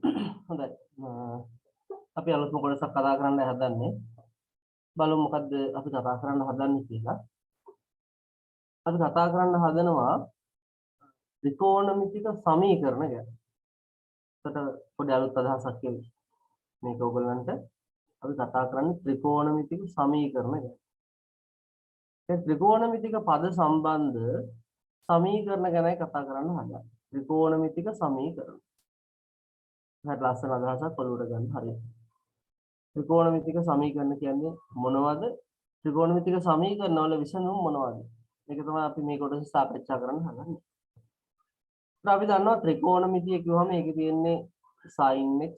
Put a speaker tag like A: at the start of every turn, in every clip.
A: හොඳයි. අපි අලුත්ම කොටසක් කතා කරන්න හදන්නේ. බලමු මොකද්ද අපි කතා කරන්න හදන්නේ කියලා. අපි කතා කරන්න හදනවා ත්‍රිකෝණමිතික සමීකරණ ගැන. ඒකට පොඩි අලුත් අදහසක් එන්නේ. මේක ඔයගලන්ට අපි කතා කරන්නේ ත්‍රිකෝණමිතික සමීකරණ ගැන. ඒ ත්‍රිකෝණමිතික පද සම්බන්ධ සමීකරණ ගැනයි කතා කරන්න හදන්නේ. ත්‍රිකෝණමිතික සමීකරණ. හරි ලස්සන අදහසක් ඔලුවට ගන්න හරියට. ත්‍රිකෝණමිතික සමීකරණ කියන්නේ මොනවද? ත්‍රිකෝණමිතික සමීකරණ වල විසඳුම් මොනවද? මේක තමයි අපි මේ කොටසේ සාකච්ඡා කරන්න හදන්නේ. අපි දන්නවා ත්‍රිකෝණමිතිය කියවහම ඒකේ තියෙන්නේ sin x,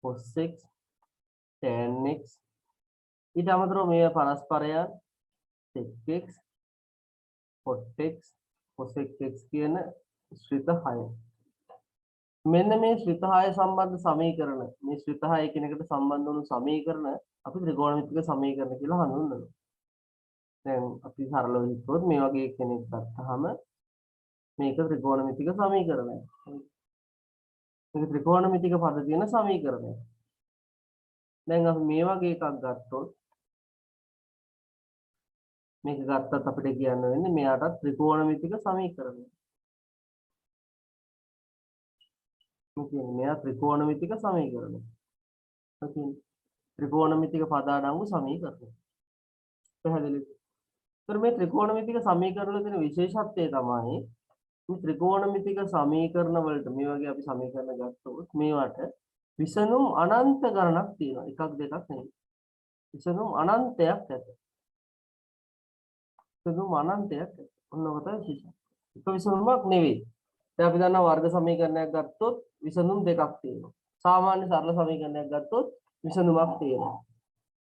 A: cos x, tan x. ඊට අමතරව මේ පරස්පරයන් sec x, cot x, cos x කියන ශ්‍රිත 6. මෙන්න මේ ශ්‍රිත 6 සම්බන්ධ සමීකරණ මේ ශ්‍රිත 6 එකිනෙකට සම්බන්ධ වුණු සමීකරණ අපි ත්‍රිකෝණමිතික සමීකරණ කියලා හඳුන්වනවා. දැන් අපි සරලව හිතුවොත් මේ වගේ කෙනෙක් ගත්තාම මේක ත්‍රිකෝණමිතික සමීකරණයක්. මේක ත්‍රිකෝණමිතික පද තියෙන සමීකරණයක්. දැන් අපි මේ වගේ එකක් ගත්තොත් මේක ගත්තත් අපිට කියන්න වෙන්නේ මෙයාට ත්‍රිකෝණමිතික සමීකරණය. මෙයා ත්‍රිකෝණමිතික සමීකරණය. ත්‍රිකෝණමිතික පද අඩංගු සමීකරණය. පැහැදිලිද? ඒතර මේ ත්‍රිකෝණමිතික සමීකරණ වල තියෙන විශේෂත්වය තමයි මේ ත්‍රිකෝණමිතික සමීකරණ වලට මේ වගේ අපි සමීකරණ ගත්තොත් මේවට විසඳුම් අනන්ත ගණනක් තියෙනවා. එකක් දෙකක් නෙවෙයි. විසඳුම් අනන්තයක් ඇත. විසඳුම් අනන්තයක් ඇත. ඔන්න ඔක තමයි විශේෂය. එක විසඳුමක් නෙවෙයි. දැන් අපි දන්නවා වර්ග සමීකරණයක් ගත්තොත් විසඳුම් දෙකක් තියෙනවා. සාමාන්‍ය සරල සමීකරණයක් ගත්තොත් විසඳුමක් තියෙනවා.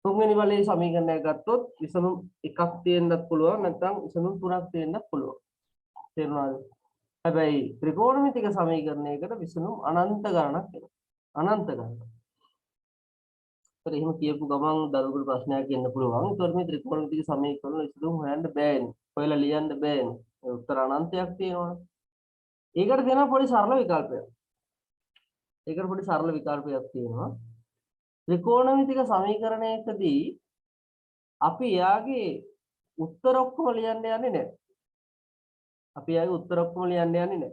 A: තුන්වෙනි වලේ සමීකරණයක් ගත්තොත් විසඳුම් එකක් තියෙන්නත් පුළුවන් නැත්නම් විසඳුම් තුනක් තියෙන්නත් පුළුවන්. තේරුණාද? හැබැයි ත්‍රිකෝණමිතික සමීකරණයකට විසඳුම් අනන්ත ගණනක් එනවා. අනන්ත ගණනක්. ඒත් එහෙම කියපු ගමන් දරුවකට ප්‍රශ්නයක් එන්න පුළුවන්. ඒතකොට මේ ත්‍රිකෝණමිතික සමීකරණ විසඳුම් හොයන්න බෑනේ. ඔයලා ලියන්න බෑනේ. ඒ උත්තර අනන්තයක් තියෙනවනේ. ඒකට දෙනවා පොඩි සරල විකල්පයක්. ඒකට පොඩි සරල විකල්පයක් තියෙනවා. ත්‍රිකෝණමිතික සමීකරණයකදී අපි යාගේ උත්තර ඔක්කොම ලියන්න යන්නේ නැහැ. අපි යාගේ උත්තර ඔක්කොම ලියන්න යන්නේ නැහැ.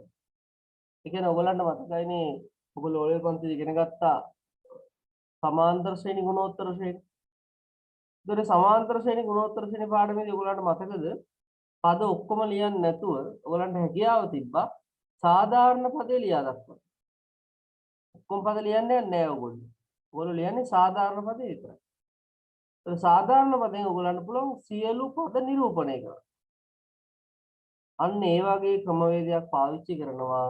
A: ඒ කියන්නේ ඔයගලන්ට මතකයිනේ ඔයගොල්ලෝ ඔය පන්තියේ ඉගෙන ගත්තා සමාන්තර ශ්‍රේණි ගුණෝත්තර ශ්‍රේණි. ඒතර සමාන්තර ශ්‍රේණි ගුණෝත්තර ශ්‍රේණි පාඩමේදී ඔයගලන්ට මතකද පද ඔක්කොම ලියන්නේ නැතුව ඔයගලන්ට හැකියාව තිබ්බා සාධාරණ පදේ ලියා දක්වන්න. ඔක්කොම පද ලියන්නේ නැහැ ඔයගොල්ලෝ. ඔයගොල්ලෝ ලියන්නේ සාධාරණ පදේ විතරයි. ඒ සාධාරණ පදයෙන් ඔයගලන්ට පුළුවන් සියලු පද නිරූපණය කරන්න. අන්න ඒ වගේ ක්‍රමවේදයක් පාවිච්චි කරනවා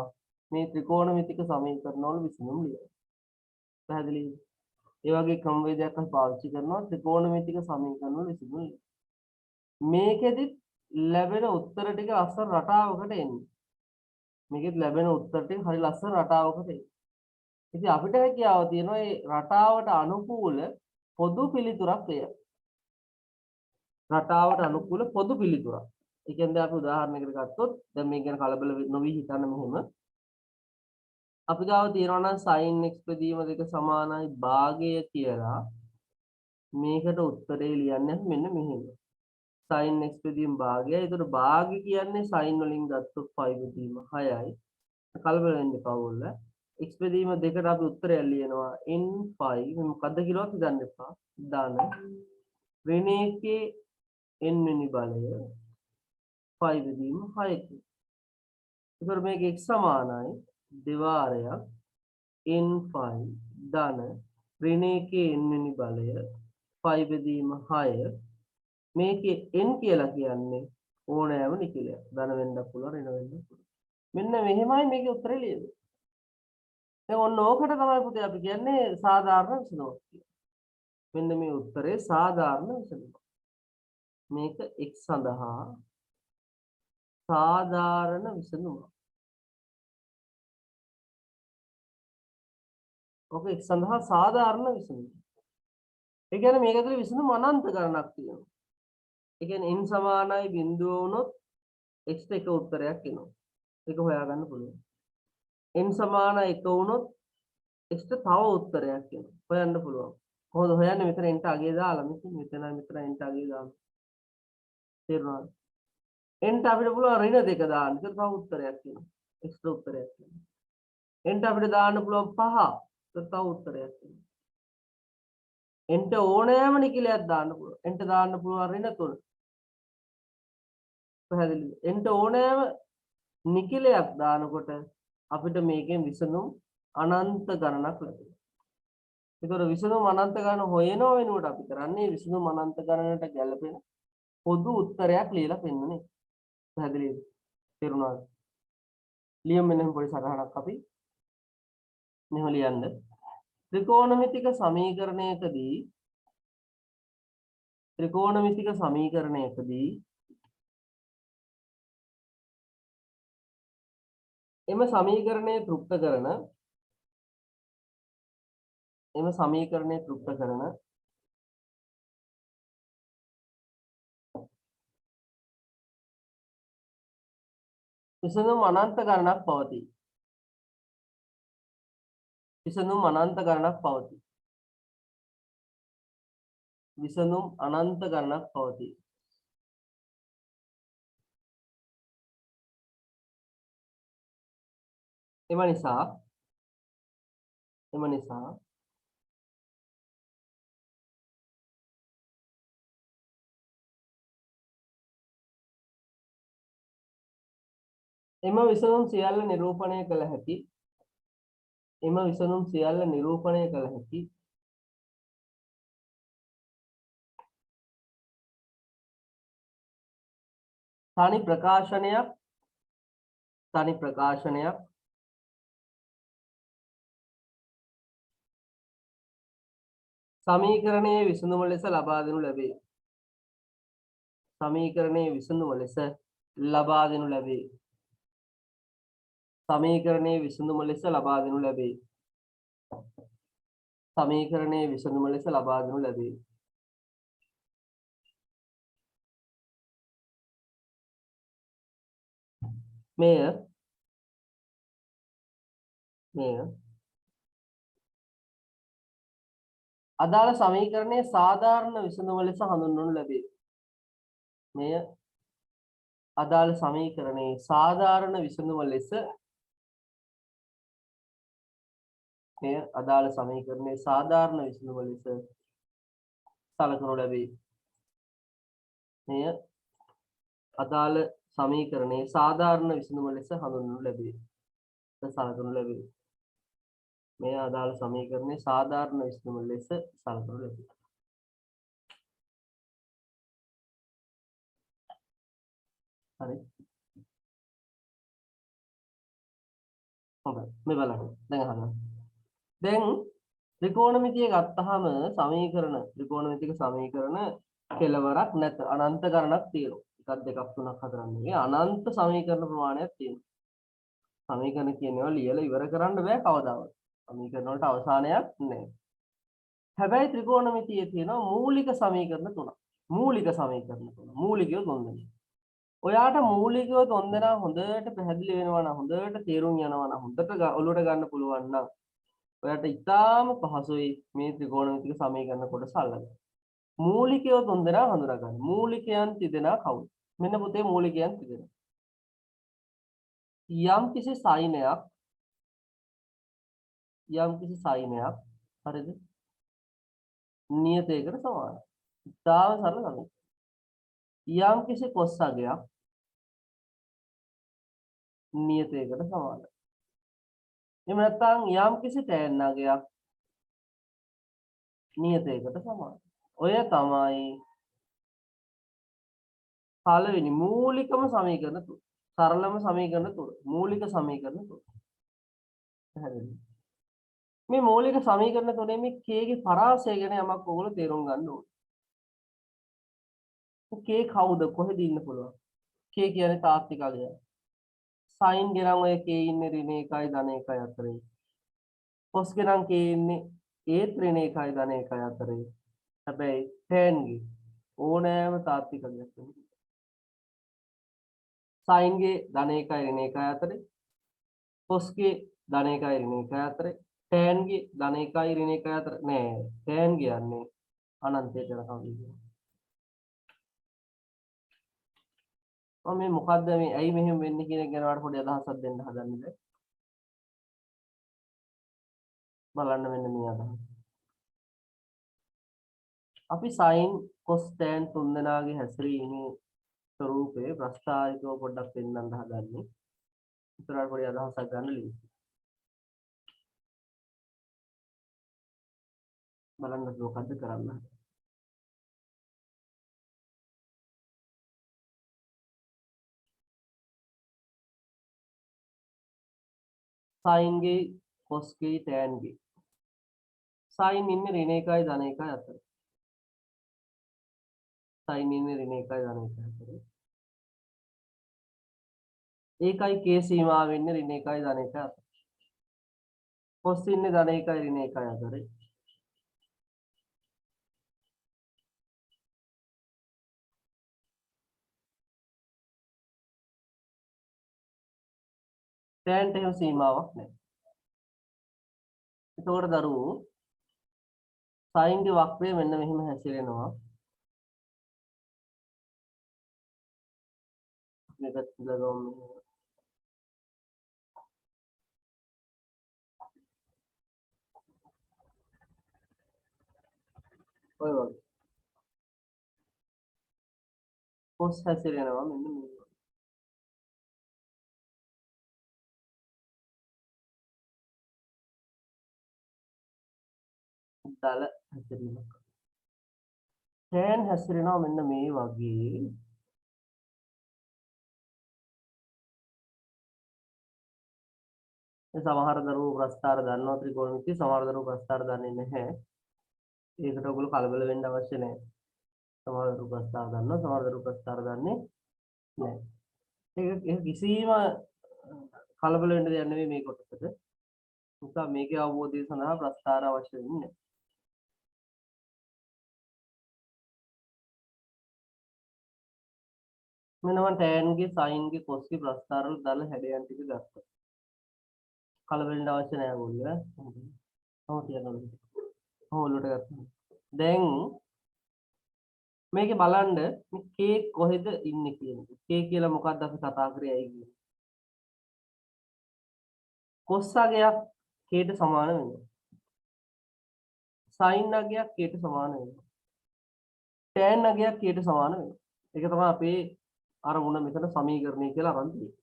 A: මේ ත්‍රිකෝණමිතික සමීකරණ වල විසඳුම් ලියන්න. පැහැදිලිද? ඒ වගේ ක්‍රමවේදයක් අපි පාවිච්චි කරනවා ත්‍රිකෝණමිතික සමීකරණ වල විසඳුම් ලියන්න. මේකෙදි ලැබෙන උත්තර ටික ලස්සන රටාවකට එන්නේ. මේකෙදි ලැබෙන උත්තර ටික හරි ලස්සන රටාවකට එන්නේ. ඉතින් අපිට හැකියාව තියෙනවා මේ රටාවට අනුකූල පොදු පිළිතුරක් දෙන්න. රටාවට අනුකූල පොදු පිළිතුරක්. ඒ කියන්නේ අපි උදාහරණයකට ගත්තොත් දැන් මේක ගැන කලබල නොවි හිතන්න මෙහෙම. අපි ගාව තියනවා නම් sin x බෙදීම දෙක සමානයි භාගය කියලා මේකට උත්තරේ ලියන්නේ මෙන්න මෙහෙම. sin x බෙදීම භාගය. ඒතර භාගය කියන්නේ sin වලින් ගත්තොත් 5 බෙදීම 6යි. කලබල වෙන්න එපා ඕගොල්ලෝ. x බෙදීම දෙකට අපි උත්තරය ලියනවා n5 මේ මොකද්ද කියලාවත් හිතන්න එපා. දාන ඍණ එකේ n වෙනි බලය 5 බෙදීම 6යි. ඒතර මේක x සමානයි දෙවාරයක් n5 ධන ඍණ එකේ n වෙනි බලය 5 බෙදීම 6 මේකේ n කියලා කියන්නේ ඕනෑම නිකලයක්. ධන වෙන්නත් පුළුවන් ඍණ වෙන්නත් පුළුවන්. මෙන්න මෙහෙමයි මේකේ උත්තරේ ලියන්නේ. දැන් ඔන්න ඕකට තමයි පුතේ අපි කියන්නේ සාධාරණ විසඳුමක් කියලා. මෙන්න මේ උත්තරේ සාධාරණ විසඳුම. මේක x සඳහා සාධාරණ විසඳුම. ඔක x සඳහා සාධාරණ විසඳුම. ඒ කියන්නේ මේක ඇතුලේ විසඳුම අනන්ත ගණනක් තියෙනවා. ඒ කියන්නේ n සමානයි බිඳුව වුණොත් x ට එක උත්තරයක් එනවා. ඒක හොයාගන්න පුළුවන්. n සමාන 1 වුණොත් x ට තව උත්තරයක් එනවා. හොයන්න පුළුවන්. කොහොමද හොයන්නේ? මෙතන n ට අගේ දාලා මෙතන n ට අගේ දාලා. තේරුණාද? n ට අපිට පුළුවන් ඍණ 2 දාන්න. ඒක තව උත්තරයක් එනවා. x ට උත්තරයක් එනවා. n ට අපිට දාන්න පුළුවන් 5. ඒක තව උත්තරයක් එනවා. n ට ඕනෑම නිකිලයක් දාන්න පුළුවන්. n ට දාන්න පුළුවන් ඍණ 3. පැහැදිලිද? n ට ඕනෑම නිකිලයක් දානකොට අපිට මේකෙන් විසඳුම් අනන්ත ගණනක් ලැබෙනවා. ඒතකොට විසඳුම් අනන්ත ගණන හොයනව වෙනුවට අපි කරන්නේ විසඳුම් අනන්ත ගණනට ගැලපෙන පොදු උත්තරයක් ලියලා පෙන්නන්නේ. පැහැදිලිද? තේරුණාද? ලියමු මෙන්න පොඩි සටහනක් අපි මෙහෙම ලියන්න. ත්‍රිකෝණමිතික සමීකරණයකදී එම සමීකරණය තෘප්ත කරන විසඳුම් අනන්ත ගණනක් පවතී. විසඳුම් අනන්ත ගණනක් පවතී. එම නිසා එම විසඳුම් සියල්ල නිරූපණය කළ හැකි තනි ප්‍රකාශනයක් සමීකරණයේ විසඳුම ලෙස ලබා දෙනු ලැබේ. සමීකරණයේ විසඳුම ලෙස ලබා දෙනු ලැබේ. මෙය අදාළ සමීකරණයේ සාධාරණ විසඳුම ලෙස හඳුන්වනු ලැබේ. අදාළ සමීකරණයේ සාධාරණ විසඳුම ලෙස සලකනු ලැබේ. අදාළ සමීකරණයේ සාධාරණ විසඳුම ලෙස හඳුන්වනු ලැබේ. අදාළ සමීකරණයේ සාධාරණ විසඳුම ලෙස සලකනු ලැබේ. හරි. හොඳයි. මේ බලන්න. දැන් අහන්න. දැන් ත්‍රිකෝණමිතිය ගත්තාම ත්‍රිකෝණමිතික සමීකරණ කෙලවරක් නැත. අනන්ත ගණනක් තියෙනවා. එකක් දෙකක් තුනක් හතරක් නෙවෙයි අනන්ත සමීකරණ ප්‍රමාණයක් තියෙනවා. සමීකරණ කියනවා ලියලා ඉවර කරන්න බෑ කවදාවත්. සමීකරණ වලට අවසානයක් නැහැ. හැබැයි ත්‍රිකෝණමිතියේ තියෙනවා මූලික සමීකරණ තුනක්. මූලිකයෝ තුන් දෙනෙක්. ඔයාට මූලිකයෝ තුන් දෙනා හොඳට පැහැදිලි වෙනවා නම් හොඳට තේරුම් යනවා නම් හොඳට ඔලුවට ගන්න පුළුවන් නම් ඔයාට ඉතාම පහසුයි මේ ත්‍රිකෝණමිතික සමීකරණ කොටස අල්ලගන්න. මූලිකයෝ තුන් දෙනා හඳුනා ගන්න. මූලිකයන් තිදෙනා කවුද? මෙන්න පුතේ මූලිකයන් තිදෙනා. යම්කිසි සයිනයක් හරිද? නියතයකට සමානයි. ඉතාම සරල තමයි. යම්කිසි කොස් අගයක් නියතයකට සමානයි. එහෙම නැත්නම් යම්කිසි tan අගයක් නියතයකට සමානයි. ඔය තමයි පළවෙනි මූලිකම සමීකරණ තුන. සරලම සමීකරණ තුන. මූලික සමීකරණ තුන. පැහැදිලිද? මේ මූලික සමීකරණ තුනේ මේ k ගේ පරාසය ගැන යමක් ඔයගොල්ලෝ තේරුම් ගන්න ඕනේ. k කවුද? කොහෙද ඉන්න පුළුවන්? k කියන්නේ තාත්වික අගය. sin ගෙනම් ඔය k ඉන්නේ ඍණ 1යි ධන 1යි අතරේ. cos ගෙනම් k ඉන්නේ ඒත් ඍණ 1යි ධන 1යි අතරේ. හැබැයි tan ගේ ඕනෑම තාත්වික අගයක් නෙමෙයි. sin ගේ ධන 1යි ඍණ 1යි අතරේ. cos ගේ ධන 1යි ඍණ 1යි අතරේ. tan ගේ ධන 1යි ඍණ 1යි අතර නෑ tan කියන්නේ අනන්තයට යනකම් විදිනවා. මම මේ මොකද්ද මේ ඇයි මෙහෙම වෙන්නේ කියන එක ගැන ඔයාලට පොඩි අදහසක් දෙන්න හදන්නේ. බලන්න මෙන්න මේ අදහස. අපි sin cos tan තුන්දෙනාගේ හැසිරීමේ ස්වරූපේ ප්‍රස්තාවිකව පොඩ්ඩක් පෙන්වන්න හදන්නේ. ඉතරට පොඩි අදහසක් ගන්න ලීසි. බලන්න මොකද්ද කරන්න. sin ගේ cos ගේ tan ගේ sin ඉන්නේ ඍණ 1යි ධන 1යි අතර. sin ඉන්නේ ඍණ 1යි ධන 1යි අතර. ඒකයි k සීමාව වෙන්නේ ඍණ 1යි ධන 1යි අතර. cos ඉන්නේ ධන 1යි ඍණ 1යි අතර. tan ට එහෙම සීමාවක් නැහැ. එතකොට දරුවෝ sin ගේ වක්‍රය මෙන්න මෙහෙම හැසිරෙනවා. මේක තියලා ඔය වගේ cos හැසිරෙනවා මෙන්න මේ වගේ. දල හැසිරීමක්. tan හැසිරෙනවා මෙන්න මේ වගේ. සමහර දරුවෝ ප්‍රස්ථාර දන්නවා ත්‍රිකෝණමිතිය, සමහර දරුවෝ ප්‍රස්ථාර දන්නේ නැහැ. ඒකට ඔයගොල්ලෝ කලබල වෙන්න අවශ්‍ය නැහැ. සමහර දරුවෝ ප්‍රස්ථාර දන්නවා, සමහර දරුවෝ ප්‍රස්ථාර දන්නේ නැහැ. ඒක කිසිම කලබල වෙන්න දෙයක් නෙවෙයි මේ කොටසට. නිසා මේකේ අවබෝධය සඳහා ප්‍රස්ථාර අවශ්‍ය වෙන්නේ නැහැ. මෙන්න මම tan ගේ sin ගේ cos ගේ ප්‍රස්ථාර වල දල හැඩයන් ටික ගත්තා. කලබල වෙන්න අවශ්‍ය නැහැ ඕගොල්ලෝ. ඔව් තියනවා. ඔලුවට ගත්තා. දැන් මේකේ බලන්න මේ k කොහෙද ඉන්නේ කියන එක. k කියලා මොකක්ද අපි කතා කරේ ඇයි කියන්නේ. cos අගයක් k ට සමාන වෙනවා. sin අගයක් k ට සමාන වෙනවා. tan අගයක් k ට සමාන වෙනවා. ඒක තමයි අපේ අරමුණ මෙතන සමීකරණය කියලා අරන් තියෙන්නේ.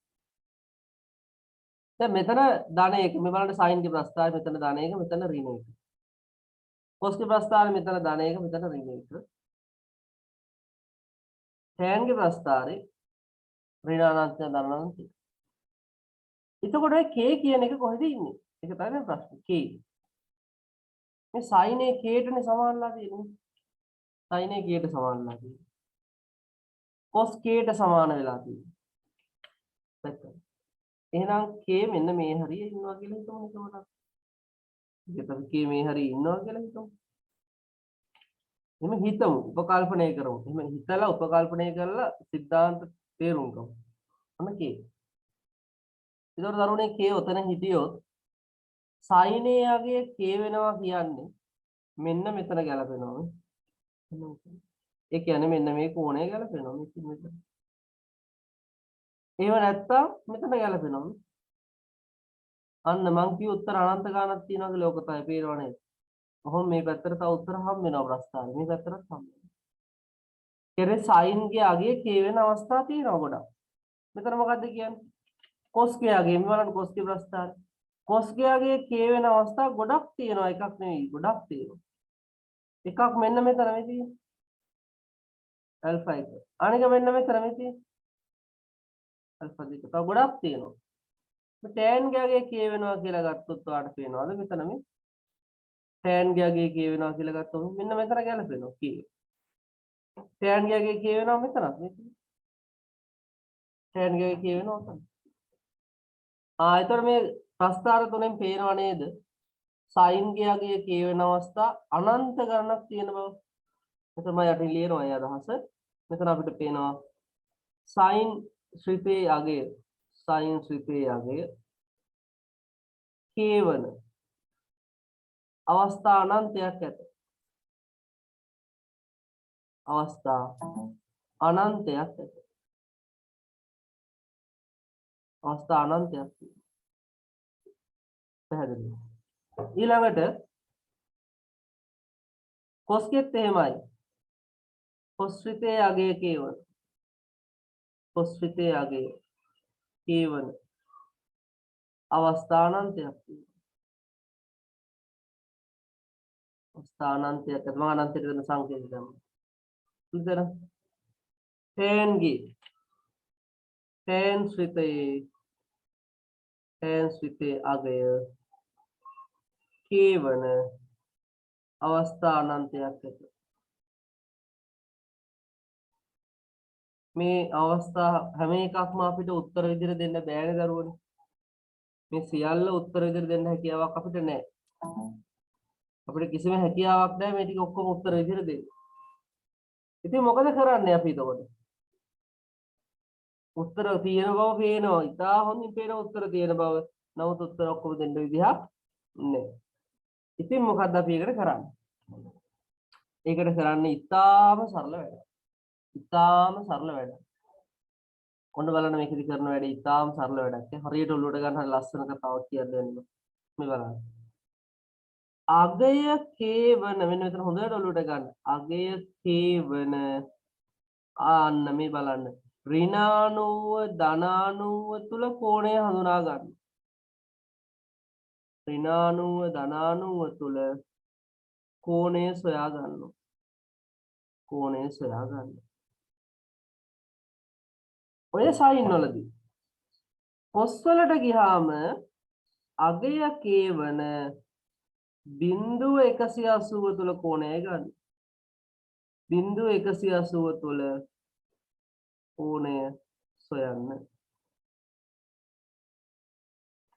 A: දැන් මෙතන ධන 1 මේ බලන්න sin ගේ ප්‍රස්ථාරය මෙතන ධන 1 මෙතන ඍණ 1. cos ගේ ප්‍රස්ථාරය මෙතන ධන 1 මෙතන ඍණ 1. tan ගේ ප්‍රස්ථාරය ඍණ අනන්ත ධන අනන්ත. එතකොට ඔය k කියන එක කොහෙද ඉන්නේ? ඒක තමයි ප්‍රශ්නේ. k. මේ sin a k ටනේ සමානලා තියෙන්නේ. sin a k ට සමානලා තියෙන්නේ. cos k ට සමාන වෙලා තියෙන්නේ. එහෙනම් k මෙන්න මේ හරිය ඉන්නවා කියලා හිතමු එතකොට. එතකොට k මේ හරිය ඉන්නවා කියලා හිතමු. එහෙනම් හිතමු උපකල්පනය කරමු. එහෙනම් හිතලා උපකල්පනය කරලා සිද්ධාන්ත තේරුම් ගමු. අන්න k. ඒතකොට දරුවනේ k ඔතන හිටියොත් sin a යගේ k වෙනවා කියන්නේ මෙන්න මෙතන ගැලපෙනවා. ඒ කියන්නේ මෙන්න මේ කෝණය ගැලපෙනවා මෙතන. ඒව නැත්තම් මෙතන ගැලපෙනවා. අන්න මං කිව්ව උත්තර අනන්ත ගානක් තියෙනවා කියලා ඔක තමයි පේනව නේද? කොහොම මේ පැත්තට තව උත්තර හම් වෙනවා ප්‍රස්ථාරේ. මේ පැත්තට හම් වෙනවා. කෙරේ sin ගේ අගය k වෙන අවස්ථා තියෙනවා ගොඩක්. මෙතන මොකද්ද කියන්නේ? cos ගේ අගය මේ බලන්න cos ගේ ප්‍රස්ථාරේ. cos ගේ අගය k වෙන අවස්ථා ගොඩක් තියෙනවා. එකක් නෙවෙයි ගොඩක් තියෙනවා. එකක් මෙන්න මෙතන මේ තියෙන්නේ. alpha 1. අනික මෙන්න මෙතන මේ තියෙන්නේ. alpha 2. තව ගොඩක් තියෙනවා. මේ tan ගේ අගය k වෙනවා කියලා ගත්තොත් ඔයාලට පේනවාද මෙතන මේ tan ගේ අගය k වෙනවා කියලා ගත්තොත් මෙන්න මෙතන ගැලපෙනවා k. tan ගේ අගය k වෙනවා මෙතනත් මේ tan ගේ අගය k වෙනවා උතන. එතකොට මේ ප්‍රස්ථාර තුනෙන් පේනව නේද? sin ගේ අගය k වෙන අවස්ථා අනන්ත ගණනක් තියෙන බව. මෙතන මම යටින් ලියනවා ඒ අදහස. මෙතන අපිට පේනවා sin ශ්‍රිතේ අගය sin ශ්‍රිතේ අගය k වන අවස්ථා අනන්තයක් ඇත. අවස්ථා අනන්තයක් ඇත. අවස්ථා අනන්තයක් තියෙනවා. පැහැදිලිද? ඊළඟට කොස්ගෙත් එහෙමයි. කොස්විතේ අගය කේවන. කොස්විතේ අගය කේවන අවස්ථා අනන්තයක් තියෙනවා. අවස්ථා අනන්තයක් ඇත. මම අනන්තයට දෙන සංකේත ගමු. විතර තෙන්ගි තෙන් ස්විතේ අගය කේවන අවස්ථා අනන්තයක් ඇත. මේ අවස්ථා හැම එකක්ම අපිට උත්තර විදිහට දෙන්න බෑනේ දරුවනේ. මේ සියල්ල උත්තර විදිහට දෙන්න හැකියාවක් අපිට නැහැ. අපිට කිසිම හැකියාවක් නැහැ මේ ටික ඔක්කොම උත්තර විදිහට දෙන්න. ඉතින් මොකද කරන්නේ අපි එතකොට? උත්තර තියෙන බව පේනවා. ඉතා හොඳින් පේන උත්තර තියෙන බව. නමුත් උත්තර ඔක්කොම දෙන්න විදිහක් නැහැ. ඉතින් මොකද්ද අපි ඒකට කරන්නේ? ඒකට කරන්නේ ඉතාම සරල වැඩක්. ඉතාම සරල වැඩක්. කොන්න බලන්න මේකෙදි කරන වැඩේ ඉතාම සරල වැඩක්. හරියට ඔලුවට ගන්න හරි ලස්සන කතාවක් කියන්න දෙන්න. මේ බලන්න. අගය කේවන මෙන්න මෙතන හොඳට ඔලුවට ගන්න. අගය කේවන ආන්න මේ බලන්න. ඍණානුව ධනානුව තුල කෝණය හඳුනා ගන්න. ඍණානුව ධනානුව තුල කෝණය සොයා ගන්නවා. කෝණය සොයා ගන්න. ඔය සයින් වලදී කොස් වලට ගියාම අගය කේවන බිංදුව 180 තුල කෝණය ගන්න. බිංදුව 180 තුල කෝණය සොයන්න.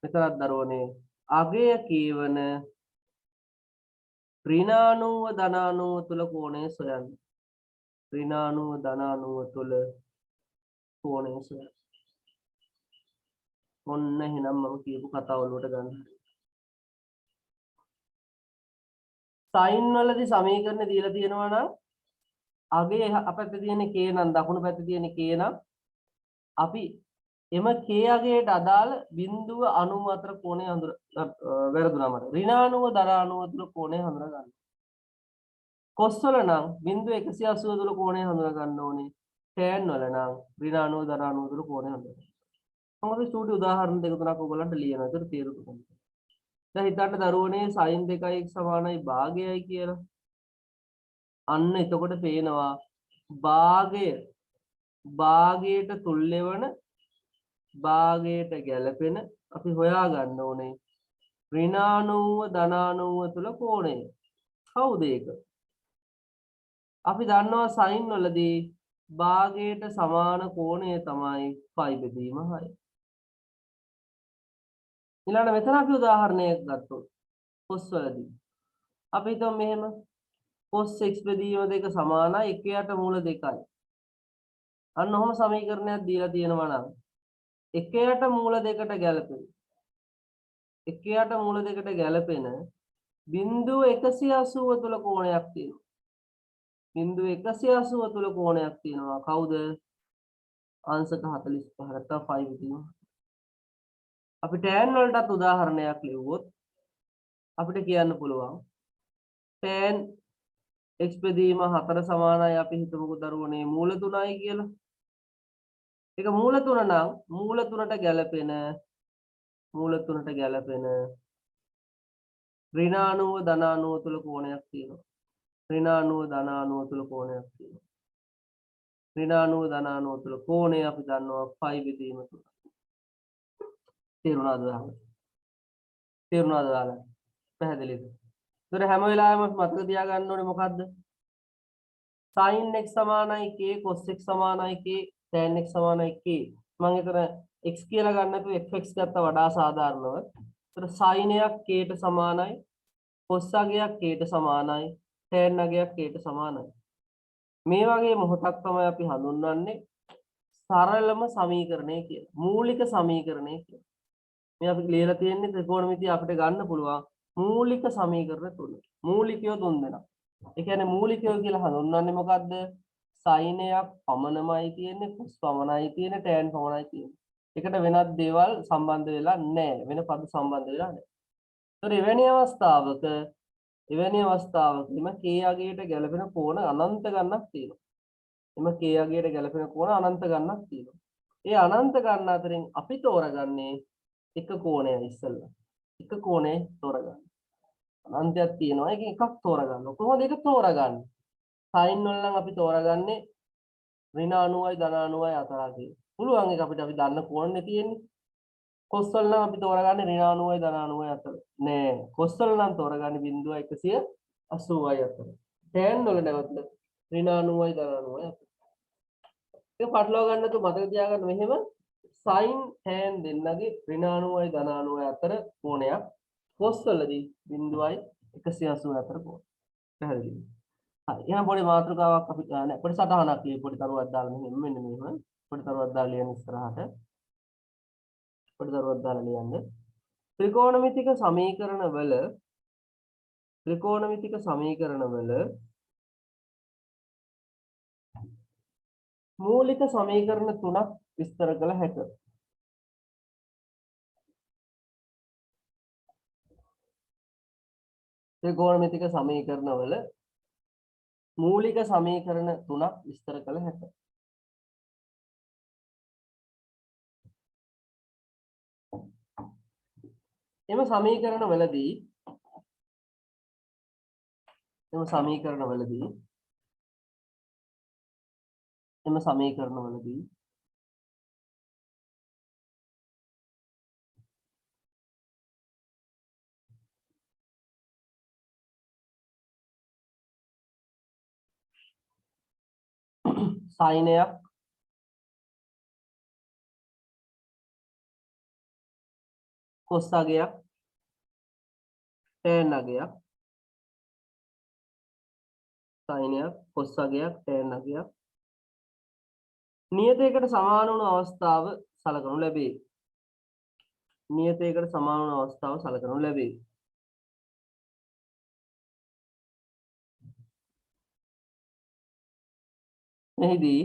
A: මෙතනත් දරුවනේ අගය කේවන ඍණානුව ධනානුව තුල කෝණය සොයන්න. ඍණානුව ධනානුව තුල කෝණය සොයන්න. ඔන්න එහෙනම් මම කියපු කතාව වලට ගන්න. සයින් වලදී සමීකරණ දීලා තියෙනවා නම් අගය අපැත්තේ තියෙන k නම් දකුණු පැත්තේ තියෙන k නම් අපි එම k අගයට අදාළ බිංදුව 94 කෝණය වැරදුනා මට. ඍණානුව ධනානුව තුල කෝණය හඳුනා ගන්න. කොස් වල නම් බිංදුව 180 තුල කෝණය හඳුනා ගන්න ඕනේ. tan වල නම් ඍණානුව ධනානුව තුල කෝණය හඳුනා ගන්න. මොකද චූටි උදාහරණ දෙක තුනක් ඔයගොල්ලන්ට ලියනවා. ඒතර තේරුම් ගන්න. දැන් හිතන්න දරුවනේ sin 2x සමානයි භාගයයි කියලා. අන්න එතකොට පේනවා භාගයට තුල්‍ය වන භාගයට ගැලපෙන අපි හොයා ගන්න ඕනේ ඍණානුව ධනානුව තුල කෝණය. කවුද ඒක? අපි දන්නවා sin වලදී භාගයට සමාන කෝණය තමයි π බෙදීම 6. ඊළඟ මෙතන අපි උදාහරණයක් ගත්තොත් cos වලදී අපි හිතමු මෙහෙම cos x බෙදීම 2 සමානයි 1යට මූල 2යි. අන්න ඔහොම සමීකරණයක් දීලා තියෙනවා නම් 1යට මූල 2ට ගැලපෙන 1යට මූල 2ට ගැලපෙන බිංදුව 180 තුල කෝණයක් තියෙනවා. බිංදුව 180 තුල කෝණයක් තියෙනවා. කවුද? අංශක 45 නැත්නම් 5 බෙදීම. අපි tan වලටත් උදාහරණයක් ලියුවොත් අපිට කියන්න පුළුවන් tan x බෙදීම 4 සමානයි අපි හිතමුකෝ දරුවනේ මූල 3යි කියලා. ඒක මූල 3 නම් මූල 3ට ගැලපෙන ඍණානුව ධනානුව තුල කෝණයක් තියෙනවා. ඍණානුව ධනානුව තුල කෝණයක් තියෙනවා. ඍණානුව ධනානුව තුල කෝණය අපි දන්නවා 5 බෙදීම 3. තේරුණාද දාලා? තේරුණාද දාලා? පැහැදිලිද? ඒතර හැම වෙලාවෙම මතක තියාගන්න ඕනේ මොකද්ද? sin x සමානයි k cos x සමානයි k tan x සමානයි k. මම එතන x කියලා ගන්න නැතුව fx ගත්තා වඩා සාධාරණව. ඒතර sin එකක් k ට සමානයි, cos අගයක් k ට සමානයි, tan අගයක් k ට සමානයි. මේ වගේ මොහොතක් තමයි අපි හඳුන්වන්නේ සරලම සමීකරණය කියලා. මූලික සමීකරණය කියලා. මේ අපි ලියලා තියෙන්නේ ත්‍රිකෝණමිතිය අපිට ගන්න පුළුවන් මූලික සමීකරණ තුන. මූලිකයෝ තුන් දෙනා. ඒ කියන්නේ මූලිකයෝ කියලා හඳුන්වන්නේ මොකද්ද? සයිනයක් පමණමයි තියෙන්නේ, cos පමණයි තියෙන්නේ, tan පමණයි තියෙන්නේ. ඒකට වෙනත් දේවල් සම්බන්ධ වෙලා නැහැ. වෙන පද සම්බන්ධ වෙලා නැහැ. ඒතර එවැනි අවස්ථාවකම k අගයට ගැලපෙන කෝණ අනන්ත ගණනක් තියෙනවා. එම k අගයට ගැලපෙන කෝණ අනන්ත ගණනක් තියෙනවා. ඒ අනන්ත ගණන අතරින් අපි තෝරගන්නේ එක කෝණයයි ඉස්සෙල්ලා. එක කෝණේ තෝරගන්න. අනන්තයක් තියෙනවා. ඒකෙන් එකක් තෝරගන්න. කොහොමද ඒක තෝරගන්නේ? sin වල නම් අපි තෝරගන්නේ ඍණ 90යි ධන 90යි අතර කියලා. පුළුවන් ඒක අපිට අපි දන්න කෝණනේ තියෙන්නේ. cos වල නම් අපි තෝරගන්නේ ඍණ 90යි ධන 90යි අතර. නෑ. cos වල නම් තෝරගන්නේ 0.180යි අතර. tan වල නැවත ඍණ 90යි ධන 90යි අතර. ඒක පටලවා ගන්න තු මතක තියාගන්න මෙහෙම sin tan දෙන්නගේ ඍණ 90යි ධන 90යි අතර කෝණයක්. cos වලදී 0.180 අතර කෝණ. පැහැදිලිද? හරි. එහෙනම් පොඩි මාතෘකාවක් අපි නෑ පොඩි සටහනක් ලියමු. පොඩි තරුවක් දාලා මෙන්න මෙහෙම. පොඩි තරුවක් දාලා ලියන්න ඉස්සරහට. පොඩි තරුවක් දාලා ලියන්න. ත්‍රිකෝණමිතික සමීකරණ වල මූලික සමීකරණ තුනක් විස්තර කළ හැකියි. ත්‍රිකෝණමිතික සමීකරණ වල මූලික සමීකරණ තුනක් විස්තර කළ හැකියි. එම සමීකරණ වලදී සයිනයක් cos අගයක් tan අගයක් සයිනයක් cos අගයක් tan අගයක් නියතයකට සමාන වන අවස්ථාව සලකනු ලැබේ. නියතයකට සමාන වන අවස්ථාව සලකනු ලැබේ. මෙහිදී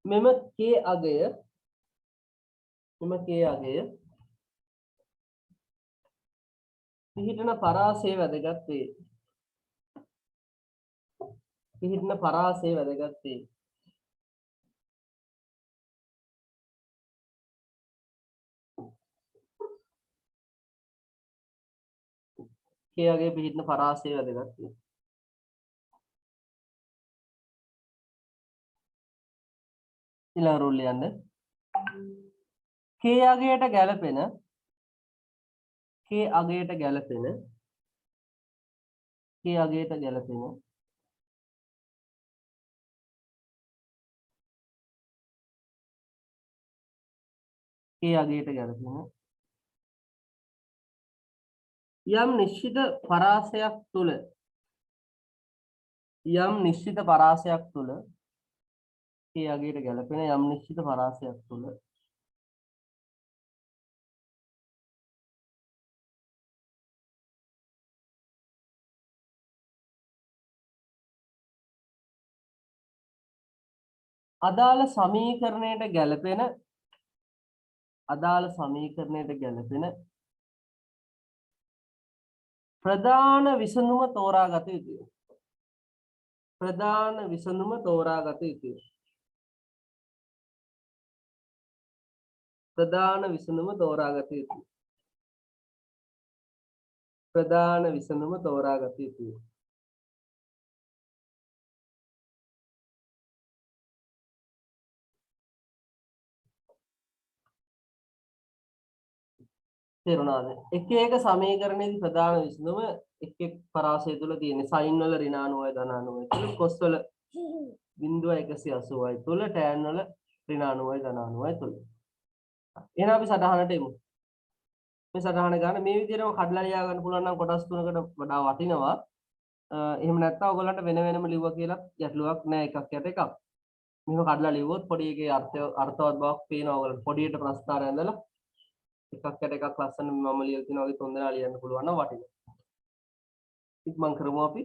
A: මෙම k අගය පිහිටන පරාසය වැදගත් වේ. k අගය පිහිටන පරාසය වැදගත් වේ. ඊළඟ රූල් ලියන්න. k අගයට ගැලපෙන යම් නිශ්චිත පරාසයක් තුල k අගයට ගැලපෙන යම් නිශ්චිත පරාසයක් තුල අදාළ සමීකරණයට ගැලපෙන ප්‍රධාන විසඳුම තෝරාගත යුතුය. ප්‍රධාන විසඳුම තෝරාගත යුතුය. තේරුණාද? එක එක සමීකරණයේදී ප්‍රධාන විසඳුම එක් එක් පරාසය තුල තියෙන sin වල ඍණ 90යි ධන 90යි තුල cos වල 0.180යි තුල tan වල ඍණ 90යි ධන 90යි තුල. එහෙනම් අපි සටහනට එමු. මේ සටහන ගන්න මේ විදිහටම කඩලා ලියා ගන්න පුළුවන් නම් කොටස් තුනකට වඩා වටිනවා. එහෙම නැත්නම් ඔයගොල්ලන්ට වෙන වෙනම ලිව්වා කියලා ගැටලුවක් නෑ එකක් යට එකක්. මෙහෙම කඩලා ලිව්වොත් පොඩි එකේ අර්ථවත් බවක් පේනවා ඔයගොල්ලන්ට. පොඩියට ප්‍රස්තාරය ඇඳලා එකක් යට එකක් ලස්සන මම ලියලා තියෙනවා වගේ තුන් දෙනා ලියන්න පුළුවන් නම් වටිනවා. ඉක්මන් කරමු අපි.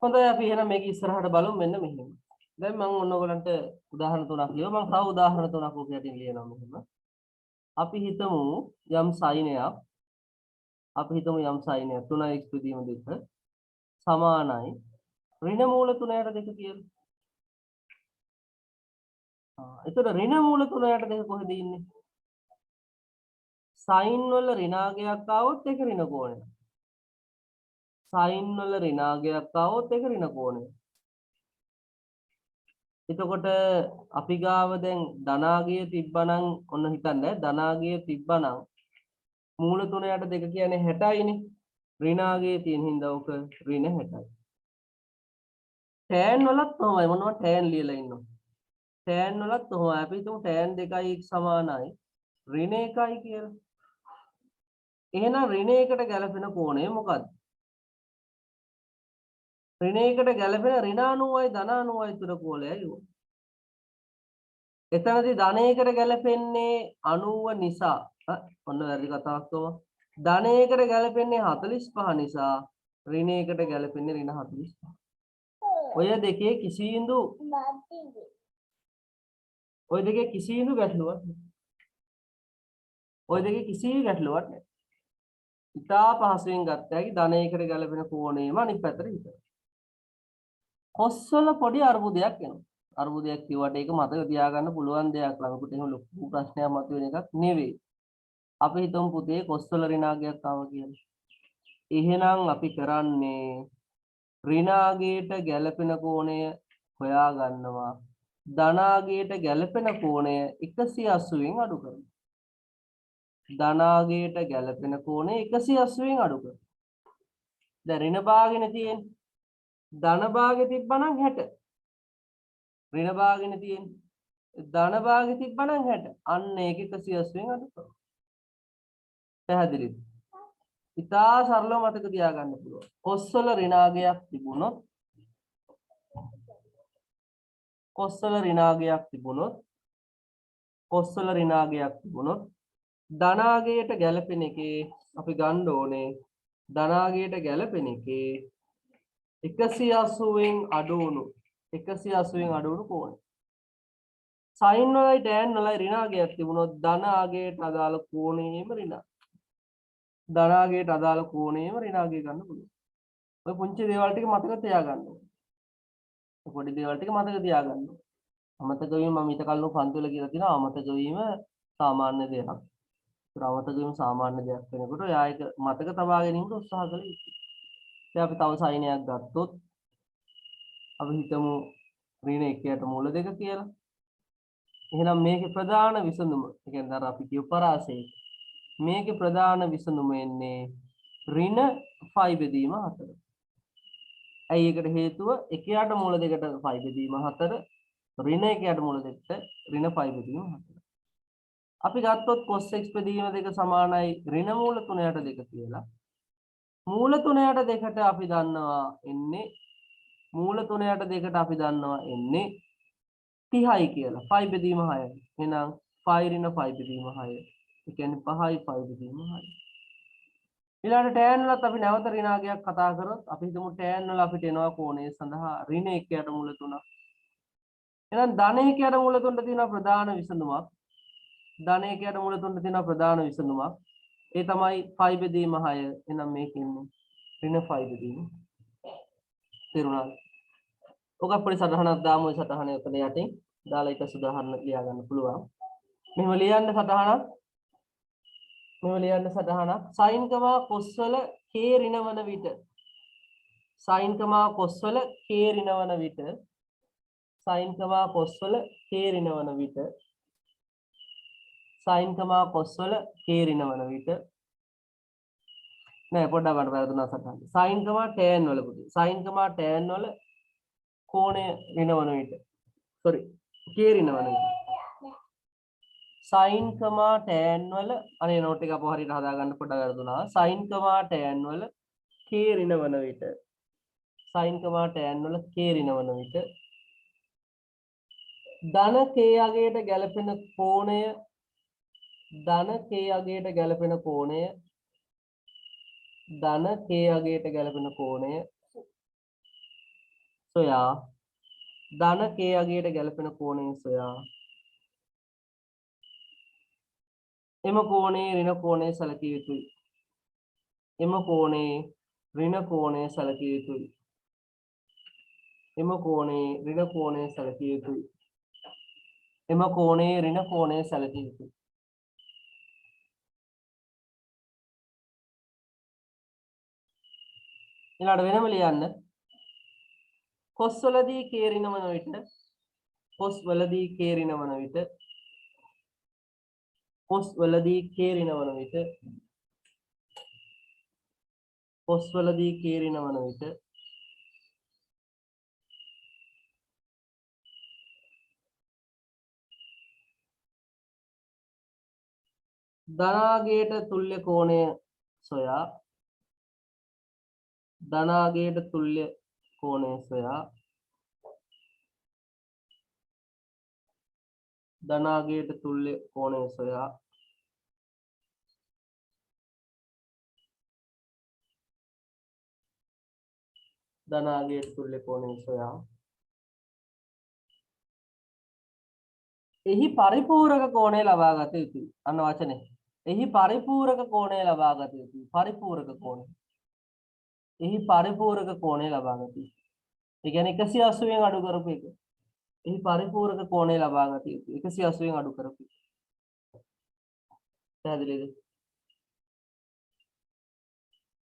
A: හොඳයි අපි එහෙනම් මේක ඉස්සරහට බලමු මෙන්න මෙහෙම. දැන් මම ඔන්න ඔයගලන්ට උදාහරණ තුනක් ලියුවා. මම තව උදාහරණ තුනක් ඔක යටින් ලියනවා මෙහෙම. අපි හිතමු යම් සයිනයක් 3x බෙදීම 2 සමානයි ඍණ මූල 3යට 2 කියලා. එතකොට ඍණ මූල 3යට 2 කොහෙද ඉන්නේ? සයින් වල ඍණාගයක් ආවොත් ඒක ඍණ කෝණය. සයින් වල ඍණාගයක් ආවොත් ඒක ඍණ කෝණය. එතකොට අපි ගාව දැන් ධනාගය තිබ්බනම් ඔන්න හිතන්න ධනාගය තිබ්බනම් මූල 3ට 2 කියන්නේ 60යිනේ. ඍණාගේ තියෙන හින්දා උක ඍණ 60යි. tan වලත් තමයි මොනවා tan ලියලා ඉන්නවා. tan වලත් තමයි අපි හිතමු tan 2යි සමානයි ඍණ 1යි කියලා. එහෙනම් ඍණ 1ට ගැලපෙන කෝණය මොකක්ද? ඍණ 1ට ගැලපෙන ඍණ 90යි ධන 90යි තුර කෝණයයි ඕක. එතනදී ධන 1ට ගැලපෙන්නේ 90 නිසා ඔන්න වැරදි කතාවක් තමයි. ධන 1ට ගැලපෙන්නේ 45 නිසා ඍණ 1ට ගැලපෙන්නේ ඍණ 45. ඔය දෙකේ කිසිඳු ගැටලුවක් නැහැ. ඔය දෙකේ කිසි ගැටලුවක් නැහැ. ඉතා පහසුවෙන් ගත්ත හැකි ධන 1ට ගැලපෙන කෝණයම අනිත් පැත්තට හිතනවා. කොස් වල පොඩි අර්බුදයක් එනවා. අර්බුදයක් කිව්වට ඒක මතක තියාගන්න පුළුවන් දෙයක්. ළමකට එහෙම ලොකු ප්‍රශ්නයක් මතුවෙන එකක් නෙවෙයි. අපි හිතමු පුතේ කොස් වල ඍණාගයක් ආවා කියලා. එහෙනම් අපි කරන්නේ ඍණාගයට ගැලපෙන කෝණය හොයා ගන්නවා. ධනාගයට ගැලපෙන කෝණය 180න් අඩු කරනවා. ධනාගයට ගැලපෙන කෝණය 180න් අඩු කරනවා. දැන් ඍණ භාගෙනේ තියෙන්නේ. ධන භාගෙ තිබ්බනම් 60. ඍණ භාගෙනේ තියෙන්නේ. ධන භාගෙ තිබ්බනම් 60. අන්න ඒක 180න් අඩු කරනවා. පැහැදිලිද? ඉතා සරලව මතක තියාගන්න පුළුවන්. කොස් වල ඍණාගයක් තිබුණොත් ධනාගයට ගැලපෙන එකේ අපි ගන්න ඕනේ ධනාගයට ගැලපෙන එකේ 180න් අඩු වුණු කෝණය. sin වලයි tan වලයි ඍණාගයක් තිබුණොත් ධනාගයට අදාළ කෝණයේම ධනාගයට අදාළ කෝණයේම ඍණාගය ගන්න පුළුවන්. ඔය පුංචි දේවල් ටික මතක තියාගන්න ඕනේ. පොඩි දේවල් ටික මතක තියාගන්න ඕනේ. අමතක වීම මම ඊට කලින් පන්තිවල කියලා තියෙනවා අමතක වීම සාමාන්‍ය දෙයක්. අමතක වීම සාමාන්‍ය දෙයක් වෙනකොට එයා ඒක මතක තබා ගැනීමට උත්සාහ කළ යුතුයි. දැන් අපි තව sin එකක් ගත්තොත් අපි හිතමු ඍණ 1ට මූල 2 කියලා. එහෙනම් මේකේ ප්‍රධාන විසඳුම, ඒ කියන්නේ අර අපි කියපු පරාසය. මේකේ ප්‍රධාන විසඳුම එන්නේ ඍණ 5 බෙදීම 4. ඇයි ඒකට හේතුව 1ට මූල 2ට 5 බෙදීම 4 ඍණ 1ට මූල 2ට ඍණ 5 බෙදීම 4. අපි ගත්තොත් cos x බෙදීම 2 සමානයි ඍණ මූල 3ට 2 කියලා. මූල 3ට 2ට අපි දන්නවා එන්නේ 30යි කියලා. 5 බෙදීම 6යි. එහෙනම් 5 ඍණ 5 බෙදීම 6. ඒ කියන්නේ 5යි 5 බෙදීම 6. ඊළඟට tan වලත් අපි නැවත ඍණාගයක් කතා කරොත් අපි හිතමු tan වල අපිට එනවා කෝණය සඳහා ඍණ 1ට මූල 3. එහෙනම් ධන 1ට මූල 3ට තියෙන ප්‍රධාන විසඳුමක්. ධන 1ට මූල 3ට තියෙන ප්‍රධාන විසඳුමක්. ඒ තමයි 5 බෙදීම 6. එහෙනම් මේකෙන්නේ ඍණ 5 බෙදීම. තේරුණාද? ඔක පොඩි සටහනක් දාමු. ඒ සටහනේ උතන යටින් දාලා එක උදාහරණ ලියා ගන්න පුළුවන්. මෙහෙම ලියන්න සටහනක්. sin cos වල k ඍණවන විට sin cos වල k ඍණවන විට sin cos වල k ඍණවන විට sin cos වල k ඍණවන විට නෑ පොඩ්ඩක් වඩ වැරදුනා සටහන. sin tan වල පුතේ sin tan වල කෝණය ඍණවන විට sorry k ඍණවන විට sin tan වල අනේ නෝට් එක අපව හරියට හදාගන්න පොඩ්ඩක් වැරදුනා. sin tan වල k ඍණවන විට sin tan වල k ඍණවන විට ධන k අගයට ගැලපෙන කෝණය ධන k අගයට ගැලපෙන කෝණය සොයා ධන k අගයට ගැලපෙන කෝණය සොයා එම කෝණේ ඍණ කෝණය සැලකිය යුතුයි. එම කෝණේ ඍණ කෝණය සැලකිය යුතුයි. එම කෝණේ ඍණ කෝණය සැලකිය යුතුයි. එම කෝණේ ඍණ කෝණය සැලකිය යුතුයි. ඊළඟට වෙනම ලියන්න. cos වලදී k ඍණවන විට cos වලදී k ඍණවන විට පොස්වලදී කේරිනවන විට ධනාගයට තුල්්‍ය කෝණය සොයා ධනාගයට තුල්්‍ය කෝණය සොයා ධනාගයට තුල්්‍ය කෝණය සොයා ධනාගයට තුල්්‍ය කෝණය සොයා එහි පරිපූරක කෝණය ලබා ගත යුතුයි. අන්න වචනේ. එහි පරිපූරක කෝණය ලබා ගත යුතුයි. පරිපූරක කෝණය. එහි පරිපූරක කෝණය ලබා ගත යුතුයි. ඒ කියන්නේ 180න් අඩු කරපු එක. එහි පරිපූරක කෝණය ලබා ගත යුතුයි. 180න් අඩු කරපු එක. පැහැදිලිද?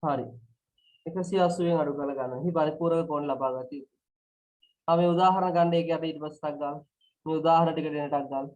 A: හරි. 180න් අඩු කරලා ගන්න. එහි පරිපූරක කෝණය ලබා ගත යුතුයි. අපි උදාහරණ ගන්න එක අපි ඊට පස්සේ ටක් ගන්න. මේ උදාහරණ ටික දෙන ටක් ගන්න.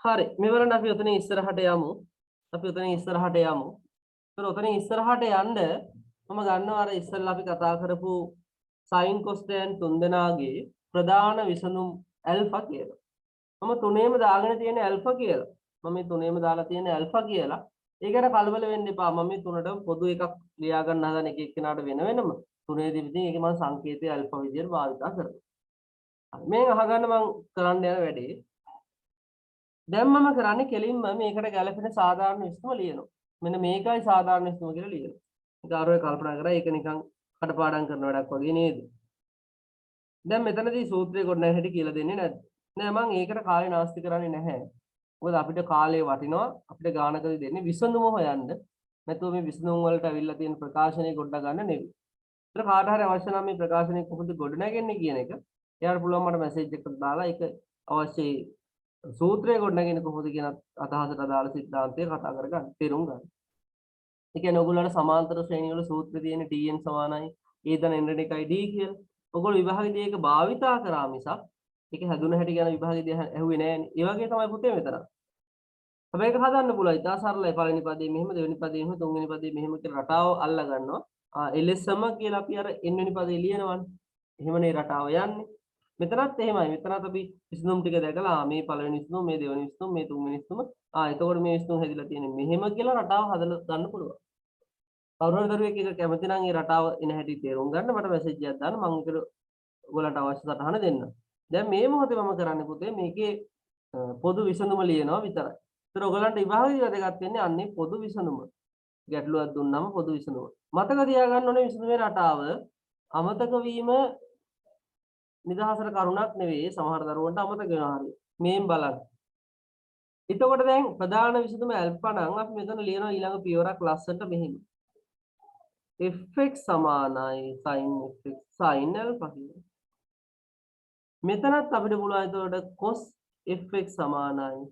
A: හරි මෙවරන අපි උතනින් ඉස්සරහට යමු. අපි උතනින් ඉස්සරහට යමු. ඒතර උතනින් ඉස්සරහට යන්න මම ගන්නවා අර ඉස්සෙල්ලා අපි කතා කරපු sin cos tan තුන්දෙනාගේ ප්‍රධාන විසඳුම් ඇල්ෆා කියලා. මම තුනේම දාගෙන තියෙන ඇල්ෆා කියලා. මම මේ තුනේම දාලා තියෙන ඇල්ෆා කියලා. ඒකට කලබල වෙන්න එපා. මම මේ තුනටම පොදු එකක් ලියා ගන්න හදන එක එක්කෙනාට වෙන වෙනම. තුනේදී ඉතින් ඒකේ මම සංකේතය ඇල්ෆා විදියට භාවිත කරනවා. මේ අහගන්න මම කරන්න යන වැඩේ දැන් මම කරන්නේ කෙලින්ම මේකට ගැලපෙන සාධාරණ විසඳුම ලියනවා. මෙන්න මේකයි සාධාරණ විසඳුම කියලා ලියනවා. ඒක ආරෝය කල්පනා කරා ඒක නිකන් කටපාඩම් කරන වැඩක් වගේ නේද? දැන් මෙතනදී සූත්‍රය කොට නැහැ හැටි කියලා දෙන්නේ නැද්ද? නෑ මම ඒකට කාලේ නාස්ති කරන්නේ නැහැ. මොකද අපිට කාලේ වටිනවා අපිට ගානකදී දෙන්නේ විසඳුම හොයන්න. නැතුව මේ විසඳුම් වලට අවිල්ලා තියෙන ප්‍රකාශනය ගොඩ ගන්න නෙවෙයි. ඒතර කාට හරි අවශ්‍ය නම් මේ ප්‍රකාශනය කොහොමද ගොඩ නැගෙන්නේ කියන එක එයාට පුළුවන් මට මැසේජ් එකක් දාලා ඒක අවශ්‍යයි සූත්‍රය ගොඩනගෙන කොහොමද කියන අදහසට අදාළ සිද්ධාන්තය කතා කරගන්න තේරුම් ගන්න. ඒ කියන්නේ ඔයගොල්ලන්ට සමාන්තර ශ්‍රේණි වල සූත්‍රය තියෙන tn සමානයි ඒදන n එකයි d කියලා. ඔයගොල්ලෝ විභාගයේදී ඒක භාවිතා කරා මිසක් ඒක හැදුන හැටි ගැන විභාගයේදී ඇහුවේ නෑනේ. ඒ වගේ තමයි පුතේ මෙතන. හැබැයි ඒක හදන්න පුළුවන්. ඉතා සරලයි. පළවෙනි පදේ මෙහෙම දෙවෙනි පදේ මෙහෙම තුන්වෙනි පදේ මෙහෙම කියලා රටාව අල්ලා ගන්නවා. එලෙසම කියලා අපි අර n වෙනි පදේ ලියනවනේ. එහෙමනේ රටාව යන්නේ. මෙතනත් එහෙමයි. මෙතනත් අපි විසඳුම් ටික දැකලා මේ පළවෙනි විසඳුම, මේ දෙවෙනි විසඳුම, මේ තුන්වෙනි විසඳුම. එතකොට මේ විසඳුම් හැදිලා තියෙන්නේ මෙහෙම කියලා රටාව හදලා ගන්න පුළුවන්. කවුරු හරි දරුවෙක් එක කැමති නම් ඒ රටාව එන හැටි තේරුම් ගන්න මට මැසේජ් එකක් දාන්න මම ඒකට ඔයගලන්ට අවශ්‍ය සටහන දෙන්න. දැන් මේ මොහොතේ මම කරන්නේ පුතේ මේකේ පොදු විසඳුම ලියනවා විතරයි. ඒතර ඔයගලන්ට විභාගයේ වැදගත් වෙන්නේ අන්නේ පොදු විසඳුම. ගැටලුවක් දුන්නාම පොදු විසඳුම. මතක තියාගන්න ඕනේ විසඳුමේ රටාව අමතක වීම නිදහසට කරුණක් නෙවෙයි සමහර දරුවන්ට අමතක වෙනවා හරිය. මේන් බලන්න. එතකොට දැන් ප්‍රධාන විසඳුම ඇල්ෆා නම් අපි මෙතන ලියනවා ඊළඟ පියවරක් ලස්සනට මෙහෙම. fx සමානයි sin fx sin alpha කියලා. මෙතනත් අපිට පුළුවන් එතකොට cos fx සමානයි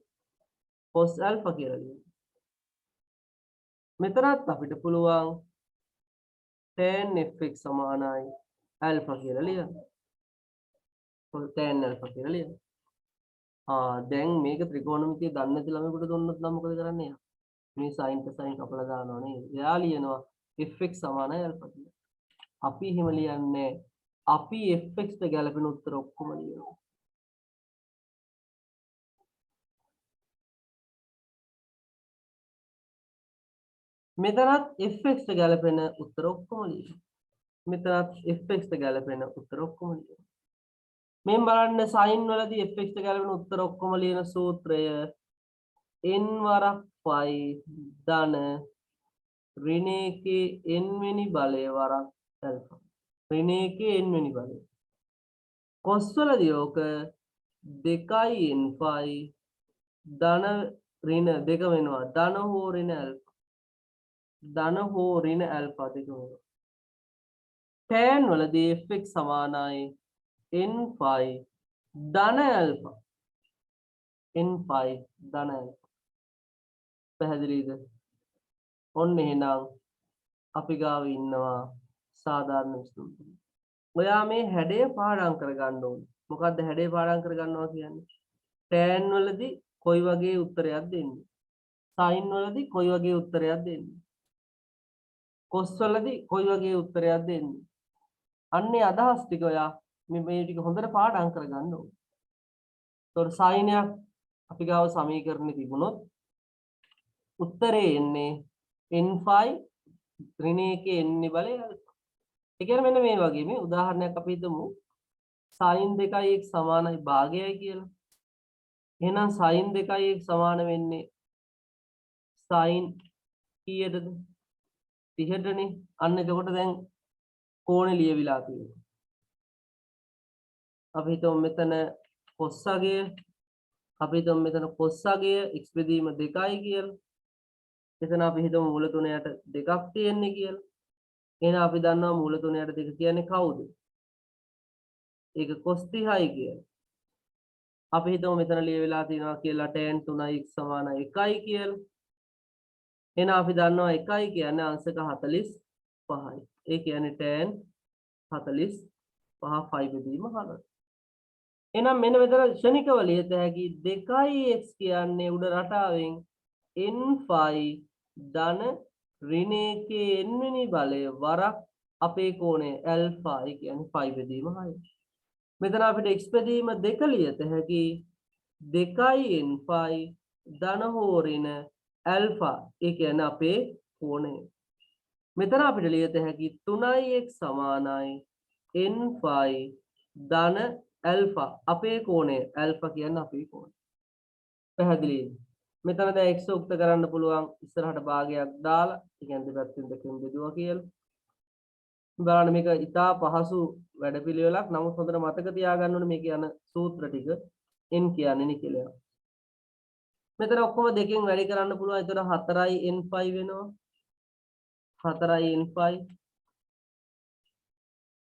A: cos alpha කියලා ලියන්න. මෙතනත් අපිට පුළුවන් tan fx සමානයි alpha කියලා ලියන්න. tan alpha කියලා ලියන්න. දැන් මේක ත්‍රිකෝණමිතිය දන්නේ නැති ළමයෙකුට දුන්නොත් නම් මොකද කරන්නේ? මේ sin ට sin කපලා දානවා නේද? එයා ලියනවා fx සමානයි alpha කියලා. අපි එහෙම ලියන්නේ අපි fx ට ගැලපෙන උත්තර ඔක්කොම ලියනවා. මෙතනත් fx ට ගැලපෙන උත්තර ඔක්කොම ලියනවා. මෙතනත් fx ට ගැලපෙන උත්තර ඔක්කොම ලියනවා. මෙන් බලන්න sin වලදී fx ට ගැලපෙන උත්තර ඔක්කොම ලියන සූත්‍රය n වරක් phi ධන ඍණ එකේ n වෙනි බලය වරක් alpha. ඍණ එකේ n වෙනි බලය. cos වලදී ඕක 2 n phi ධන ඍණ දෙක වෙනවා. ධන හෝ ඍණ alpha. ධන හෝ ඍණ alpha දෙක වෙනවා. tan වලදී fx සමානයි n phi ධන alpha. n phi ධන alpha. පැහැදිලිද? ඔන්න එහෙනම් අපි ගාව ඉන්නවා සාධාරණ විසඳුම. ඔයා මේ හැඩය පාඩම් කරගන්න ඕනේ. මොකද්ද හැඩය පාඩම් කරගන්නවා කියන්නේ? tan වලදී කොයි වගේ උත්තරයක් දෙන්නේ? sin වලදී කොයි වගේ උත්තරයක් දෙන්නේ? cos වලදී කොයි වගේ උත්තරයක් දෙන්නේ? අන්නේ අදහස් ටික ඔයා මේ ටික හොඳට පාඩම් කරගන්න ඕනේ. ඒතකොට sin එකක් අපි ගාව සමීකරණේ තිබුණොත් උත්තරේ එන්නේ n phi ඍණ එකේ n බලය alpha. ඒ කියන්නේ මෙන්න මේ වගේ මේ උදාහරණයක් අපි හිතමු sin 2x සමානයි භාගයයි කියලා. එහෙනම් sin 2x සමාන වෙන්නේ sin කීයටද? 30ටනේ. අන්න එතකොට දැන් කෝණේ ලියවිලා තියෙනවා. අපි හිතමු මෙතන cos අගය අපි හිතමු මෙතන cos අගය x බෙදීම 2යි කියලා. එතන අපි හිතමු මූල 3 යට 2ක් තියෙන්නේ කියලා. එහෙනම් අපි දන්නවා මූල 3 යට 2 කියන්නේ කවුද? ඒක cos 30යි කියලා. අපි හිතමු මෙතන ලියවිලා තියෙනවා කියලා tan 3x සමාන 1යි කියලා. එහෙනම් අපි දන්නවා 1යි කියන්නේ අංශක 45යි. ඒ කියන්නේ tan 45 phi බෙදීම 7. එහෙනම් මෙන්න මෙතන ක්ෂණිකව ලියත හැකි 2x කියන්නේ උඩ රටාවෙන් n phi ධන ඍණ එකේ n වෙනි බලය වරක් අපේ කෝණය alpha ඒ කියන්නේ phi බෙදීම 6. මෙතන අපිට x බෙදීම 2 ලියත හැකි 2 n phi ධන හෝ ඍණ alpha ඒ කියන්නේ අපේ කෝණය. මෙතන අපිට ලියත හැකි 3x සමානයි n phi ධන alpha අපේ කෝණය alpha කියන්නේ අපේ කෝණය. පැහැදිලිද? මෙතන දැන් x උක්ත කරන්න පුළුවන් ඉස්සරහට භාගයක් දාලා ඒ කියන්නේ දෙපැත්තෙන් දෙකෙන් බෙදුවා කියලා. බලන්න මේක ඉතා පහසු වැඩපිළිවෙලක්. නමුත් හොඳට මතක තියාගන්න ඕනේ මේ කියන සූත්‍ර ටික n කියන්නේ නේ කියලා. මෙතන ඔක්කොම දෙකෙන් වැඩි කරන්න පුළුවන්. ඒතර 4i n phi වෙනවා. 4i n phi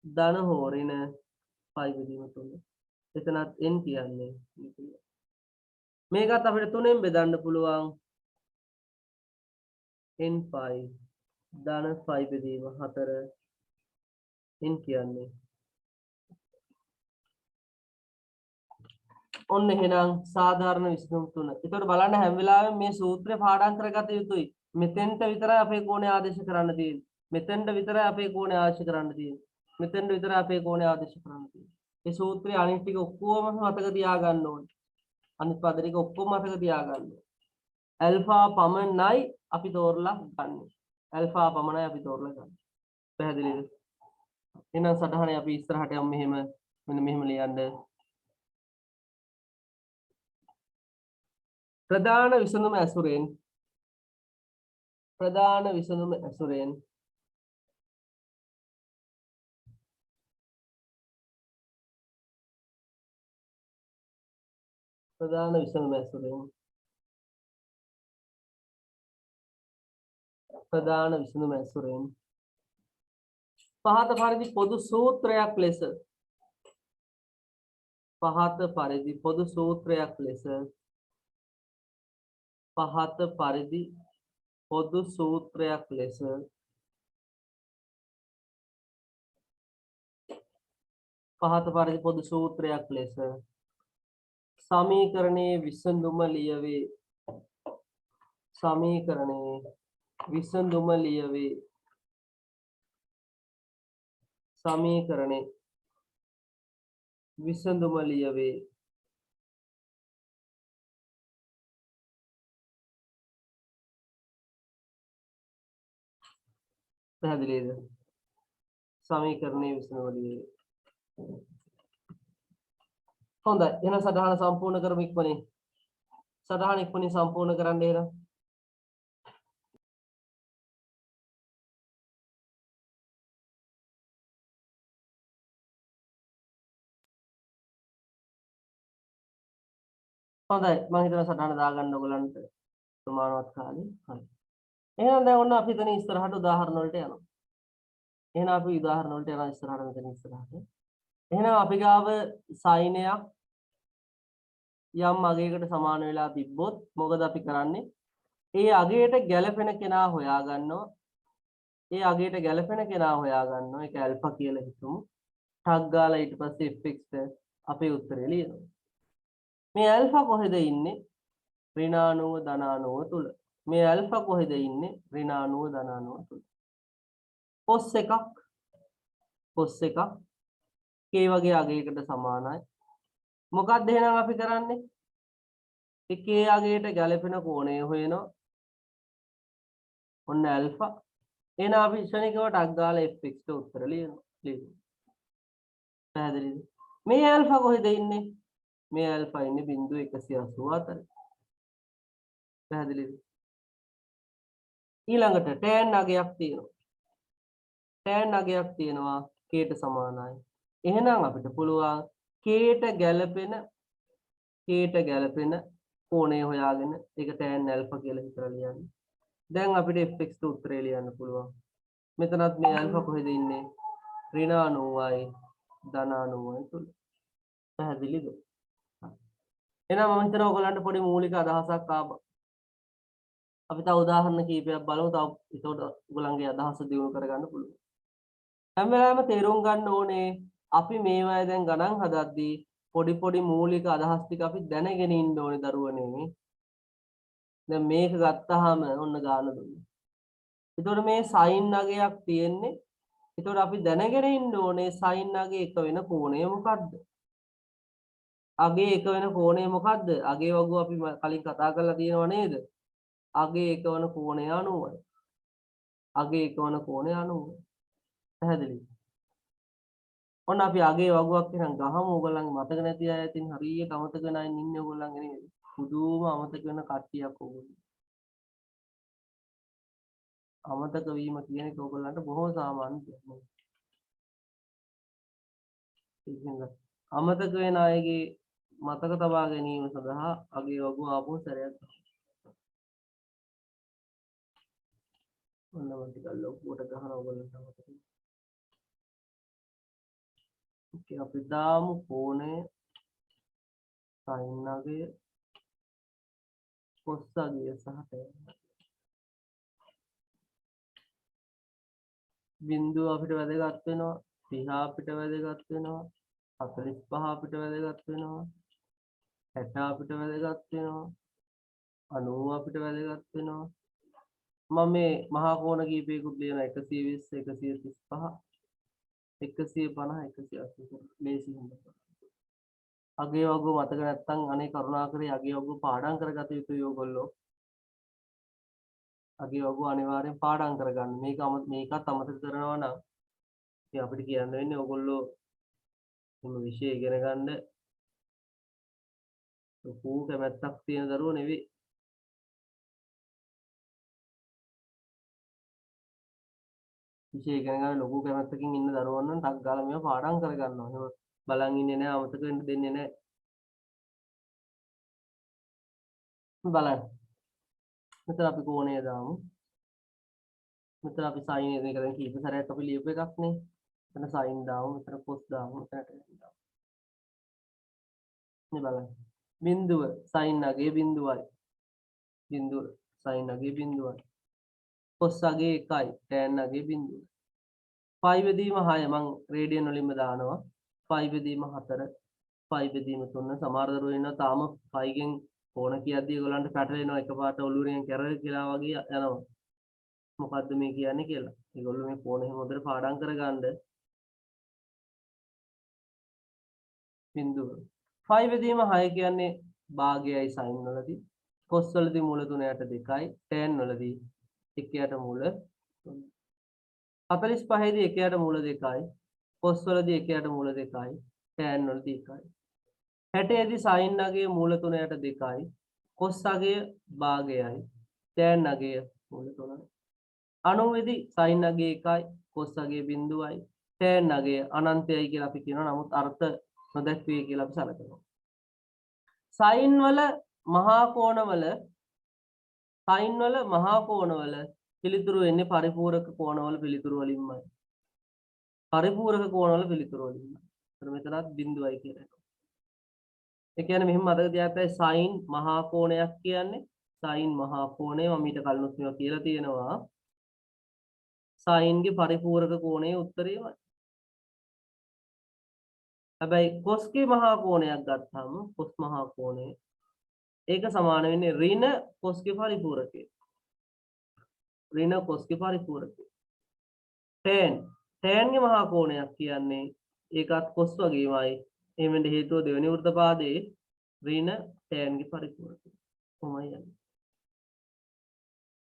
A: ධන හෝ ඍණ phi බෙදීම 3. එතනත් n කියන්නේ මේකත් අපිට 3ෙන් බෙදන්න පුළුවන් n phi ධන phi බෙදීම 4 n කියන්නේ ඔන්න එහෙනම් සාධාරණ විසඳුම් 3. ඒතකොට බලන්න හැම වෙලාවෙම මේ සූත්‍රය පාඩම් කරගත යුතුයි. මෙතෙන්ට විතරයි අපේ කෝණය ආදේශ කරන්න තියෙන්නේ. මෙතෙන්ට විතරයි අපේ කෝණය ආදේශ කරන්න තියෙන්නේ. මෙතෙන්ට විතරයි අපේ කෝණය ආදේශ කරන්න තියෙන්නේ. මේ සූත්‍රය අනිත් ටික ඔක්කොම මතක තියාගන්න ඕනේ. අනිත් පද ටික ඔක්කොම මතක තියාගන්න ඕනේ. ඇල්ෆා පමණයි අපි තෝරලා ගන්න. ඇල්ෆා පමණයි අපි තෝරලා ගන්න. පැහැදිලිද? එහෙනම් සටහනේ අපි ඉස්සරහට යමු මෙහෙම මෙන්න මෙහෙම ලියන්න. ප්‍රධාන විසඳුම ඇසුරෙන් ප්‍රධාන විසඳුම ඇසුරෙන් ප්‍රධාන විසඳුම ඇසුරෙන් ප්‍රධාන විසඳුම ඇසුරෙන් පහත පරිදි පොදු සූත්‍රයක් ලෙස පහත පරිදි පොදු සූත්‍රයක් ලෙස පහත පරිදි පොදු සූත්‍රයක් ලෙස පහත පරිදි පොදු සූත්‍රයක් ලෙස සමීකරණයේ විසඳුම ලියවේ සමීකරණයේ විසඳුම ලියවේ සමීකරණයේ විසඳුම ලියවේ පැහැදිලිද? සමීකරණයේ විසඳුම ලියවේ. හොඳයි. එහෙනම් සටහන සම්පූර්ණ කරමු ඉක්මනින්. සටහන ඉක්මනින් සම්පූර්ණ කරන්න එහෙනම්. හොඳයි. මම හිතනවා සටහන දාගන්න ඔයගලන්ට ප්‍රමාණවත් කාලේ. හරි. එහෙනම් දැන් ඔන්න අපි එතන ඉස්සරහට උදාහරණ වලට යනවා. එහෙනම් අපි උදාහරණ වලට යනවා ඉස්සරහට මෙතන ඉස්සරහට. එහෙනම් අපි ගාව සයිනයක් යම් අගයකට සමාන වෙලා තිබ්බොත් මොකද අපි කරන්නේ? ඒ අගයට ගැලපෙන කෙනා හොයා ගන්නවා. ඒ අගයට ගැලපෙන කෙනා හොයා ගන්නවා. ඒක ඇල්ෆා කියලා හිතමු. ටග් ගාලා ඊට පස්සේ fx ට අපේ උත්තරය ලියනවා. මේ ඇල්ෆා කොහෙද ඉන්නේ? ඍණානුව ධනානුව තුල. මේ ඇල්ෆා කොහෙද ඉන්නේ? ඍණානුව ධනානුව තුල. පොස් එකක් k වගේ අගයකට සමානයි. මොකක්ද එහෙනම් අපි කරන්නේ? ඒ k අගයට ගැලපෙන කෝණය හොයනවා. ඔන්න ඇල්ෆා. එහෙනම් අපි ක්ෂණිකව ටග් ගාලා fx ට උත්තර ලියනවා. පැහැදිලිද? මේ ඇල්ෆා කොහෙද ඉන්නේ? මේ ඇල්ෆා ඉන්නේ 0.184. පැහැදිලිද? ඊළඟට tan අගයක් තියෙනවා. tan අගයක් තියෙනවා k ට සමානයි. එහෙනම් අපිට පුළුවන් k ට ගැලපෙන කෝණය හොයාගෙන ඒක tan ඇල්ෆා කියලා හිතලා ලියන්න. දැන් අපිට fx ට උත්තරය ලියන්න පුළුවන්. මෙතනත් මේ ඇල්ෆා කොහෙද ඉන්නේ? ඍණානුවයි ධනානුවයි තුල. පැහැදිලිද? එහෙනම් මම හිතනවා ඔයගලන්ට පොඩි මූලික අදහසක් ආවා. අපි තව උදාහරණ කීපයක් බලමු. තව ඒකට ඔයගලන්ගේ අදහස දියුණු කරගන්න පුළුවන්. හැම වෙලාවෙම තේරුම් ගන්න ඕනේ අපි මේවාය දැන් ගණන් හදද්දී පොඩි මූලික අදහස් ටික අපි දැනගෙන ඉන්න ඕනේ දරුවනේ. දැන් මේක ගත්තාම ඔන්න ගාන දුන්නා. එතකොට මේ sin අගයක් තියෙන්නේ. එතකොට අපි දැනගෙන ඉන්න ඕනේ sin අගේ එක වෙන කෝණය මොකද්ද? අගේ එක වෙන කෝණය මොකද්ද? අගේ වගුව අපි කලින් කතා කරලා තියෙනව නේද? අගේ එක වෙන කෝණය 90යි. අගේ එක වෙන කෝණය 90යි. පැහැදිලිද? ඔන්න අපි අගේ වගුවක් එහෙනම් ගහමු. ඕගොල්ලන්ගේ මතක නැති අය ඉතින් හරියට අමතක වෙන අය ඉන්නේ ඕගොල්ලන්ගේ නේද? පුදුම අමතක වෙන කට්ටියක් ඕගොල්ලෝ. අමතක වීම කියන එක ඕගොල්ලන්ට බොහෝ සාමාන්‍ය දෙයක් නෙවෙයි. ඒකෙන්ද අමතක වෙන අයගේ මතක තබා ගැනීම සඳහා අගේ වගුව ආපහු සැරයක් ඔන්න මම ටිකක් ලොකුවට ගහන ඕගොල්ලන්ට අමතක. ඕකේ අපි දාමු කෝණය sin අගය cos අගය සහ tan. බිඳුව අපිට වැදගත් වෙනවා. 30 අපිට වැදගත් වෙනවා. 45 අපිට වැදගත් වෙනවා. 60 අපිට වැදගත් වෙනවා. 90 අපිට වැදගත් වෙනවා. මම මේ මහා කෝණ කීපයකුත් ලියන 120 135 150 180 ලේසි හොඳට. අගේ වගුව මතක නැත්නම් අනේ කරුණාකරේ අගේ වගුව පාඩම් කරගත යුතුයි ඔයගොල්ලෝ. අගේ වගු අනිවාර්යෙන් පාඩම් කරගන්න. මේකත් අමතක කරනවා නම් ඉතින් අපිට කියන්න වෙන්නේ ඔයගොල්ලෝ මේ විෂය ඉගෙන ගන්න ලොකු කැමැත්තක් තියෙන දරුවෝ නෙවෙයි. විෂය ඉගෙන ගන්න ලොකු කැමැත්තකින් ඉන්න දරුවෝ නම් ටක් ගාලා මේවා පාඩම් කරගන්නවා. එහෙම බලන් ඉන්නේ නැහැ, අමතක වෙන්න දෙන්නේ නැහැ. බලන්න. මෙතන අපි කෝණය දාමු. මෙතන අපි sin එක දැන් කීප සැරයක් අපි ලියපු එකක් නේ. මෙතන sin දාමු, මෙතන cos දාමු, මෙතන tan දාමු. මේ බලන්න. බිඳුව sin අගේ බිඳුවයි. බිඳුව sin අගේ බිඳුවයි. cos අගේ 1යි, tan අගේ බිඳුවයි. phi බෙදීම 6 මම රේඩියන් වලින්ම දානවා. phi බෙදීම 4, phi බෙදීම 3. සමහර දරුවෝ ඉන්නවා තාම phi ගෙන් ඕන කියද්දි ඒගොල්ලන්ට පැටලෙනවා එකපාරට ඔළුවෙන් කැරල් කියලා වගේ යනවා. මොකද්ද මේ කියන්නේ කියලා. ඒගොල්ලෝ මේ ෆෝන් එක හොඳට පාඩම් කරගන්න. බිඳුව. phi බෙදීම 6 කියන්නේ භාගයයි sin වලදී. cos වලදී මූල 3ට 2යි. tan වලදී 1ට මූල 3යි. 45 දී 1ට මූල 2යි. cos වලදී 1ට මූල 2යි. tan වලදී 1යි. 60 දී sin අගය මූල 3ට 2යි. cos අගය භාගයයි. tan අගය මූල 3යි. 90 දී sin අගය 1යි. cos අගය බිඳුවයි. tan අගය අනන්තයයි කියලා අපි කියනවා. නමුත් අර්ථ නොදැක්වේ කියලා අපි සැලකනවා. sin වල මහා කෝණවල පිළිතුරු වෙන්නේ පරිපූරක කෝණවල පිළිතුරු වලින්මයි. පරිපූරක කෝණවල පිළිතුරු වලින්මයි. එතන මෙතනත් බිඳුවයි කියලා එකක්. ඒ කියන්නේ මෙහෙම මතක තියාගන්න sin මහා කෝණයක් කියන්නේ sin මහා කෝණය මම ඊට කලිනුත් මේවා කියලා තියෙනවා. sin ගේ පරිපූරක කෝණයේ උත්තරයමයි. හැබැයි cos ගේ මහා කෝණයක් ගත්තාම cos මහා කෝණය ඒක සමාන වෙන්නේ ඍණ cos ගේ පරිපූරකය. ඍණ cos ගේ පරිපූරකය. tan ගේ මහා කෝණයක් කියන්නේ ඒකත් cos වගේමයි. එහෙම වෙන්න හේතුව දෙවෙනි වෘත්තපාදයේ ඍණ tan ගේ පරිපූරකය. කොහොමයි යන්නේ.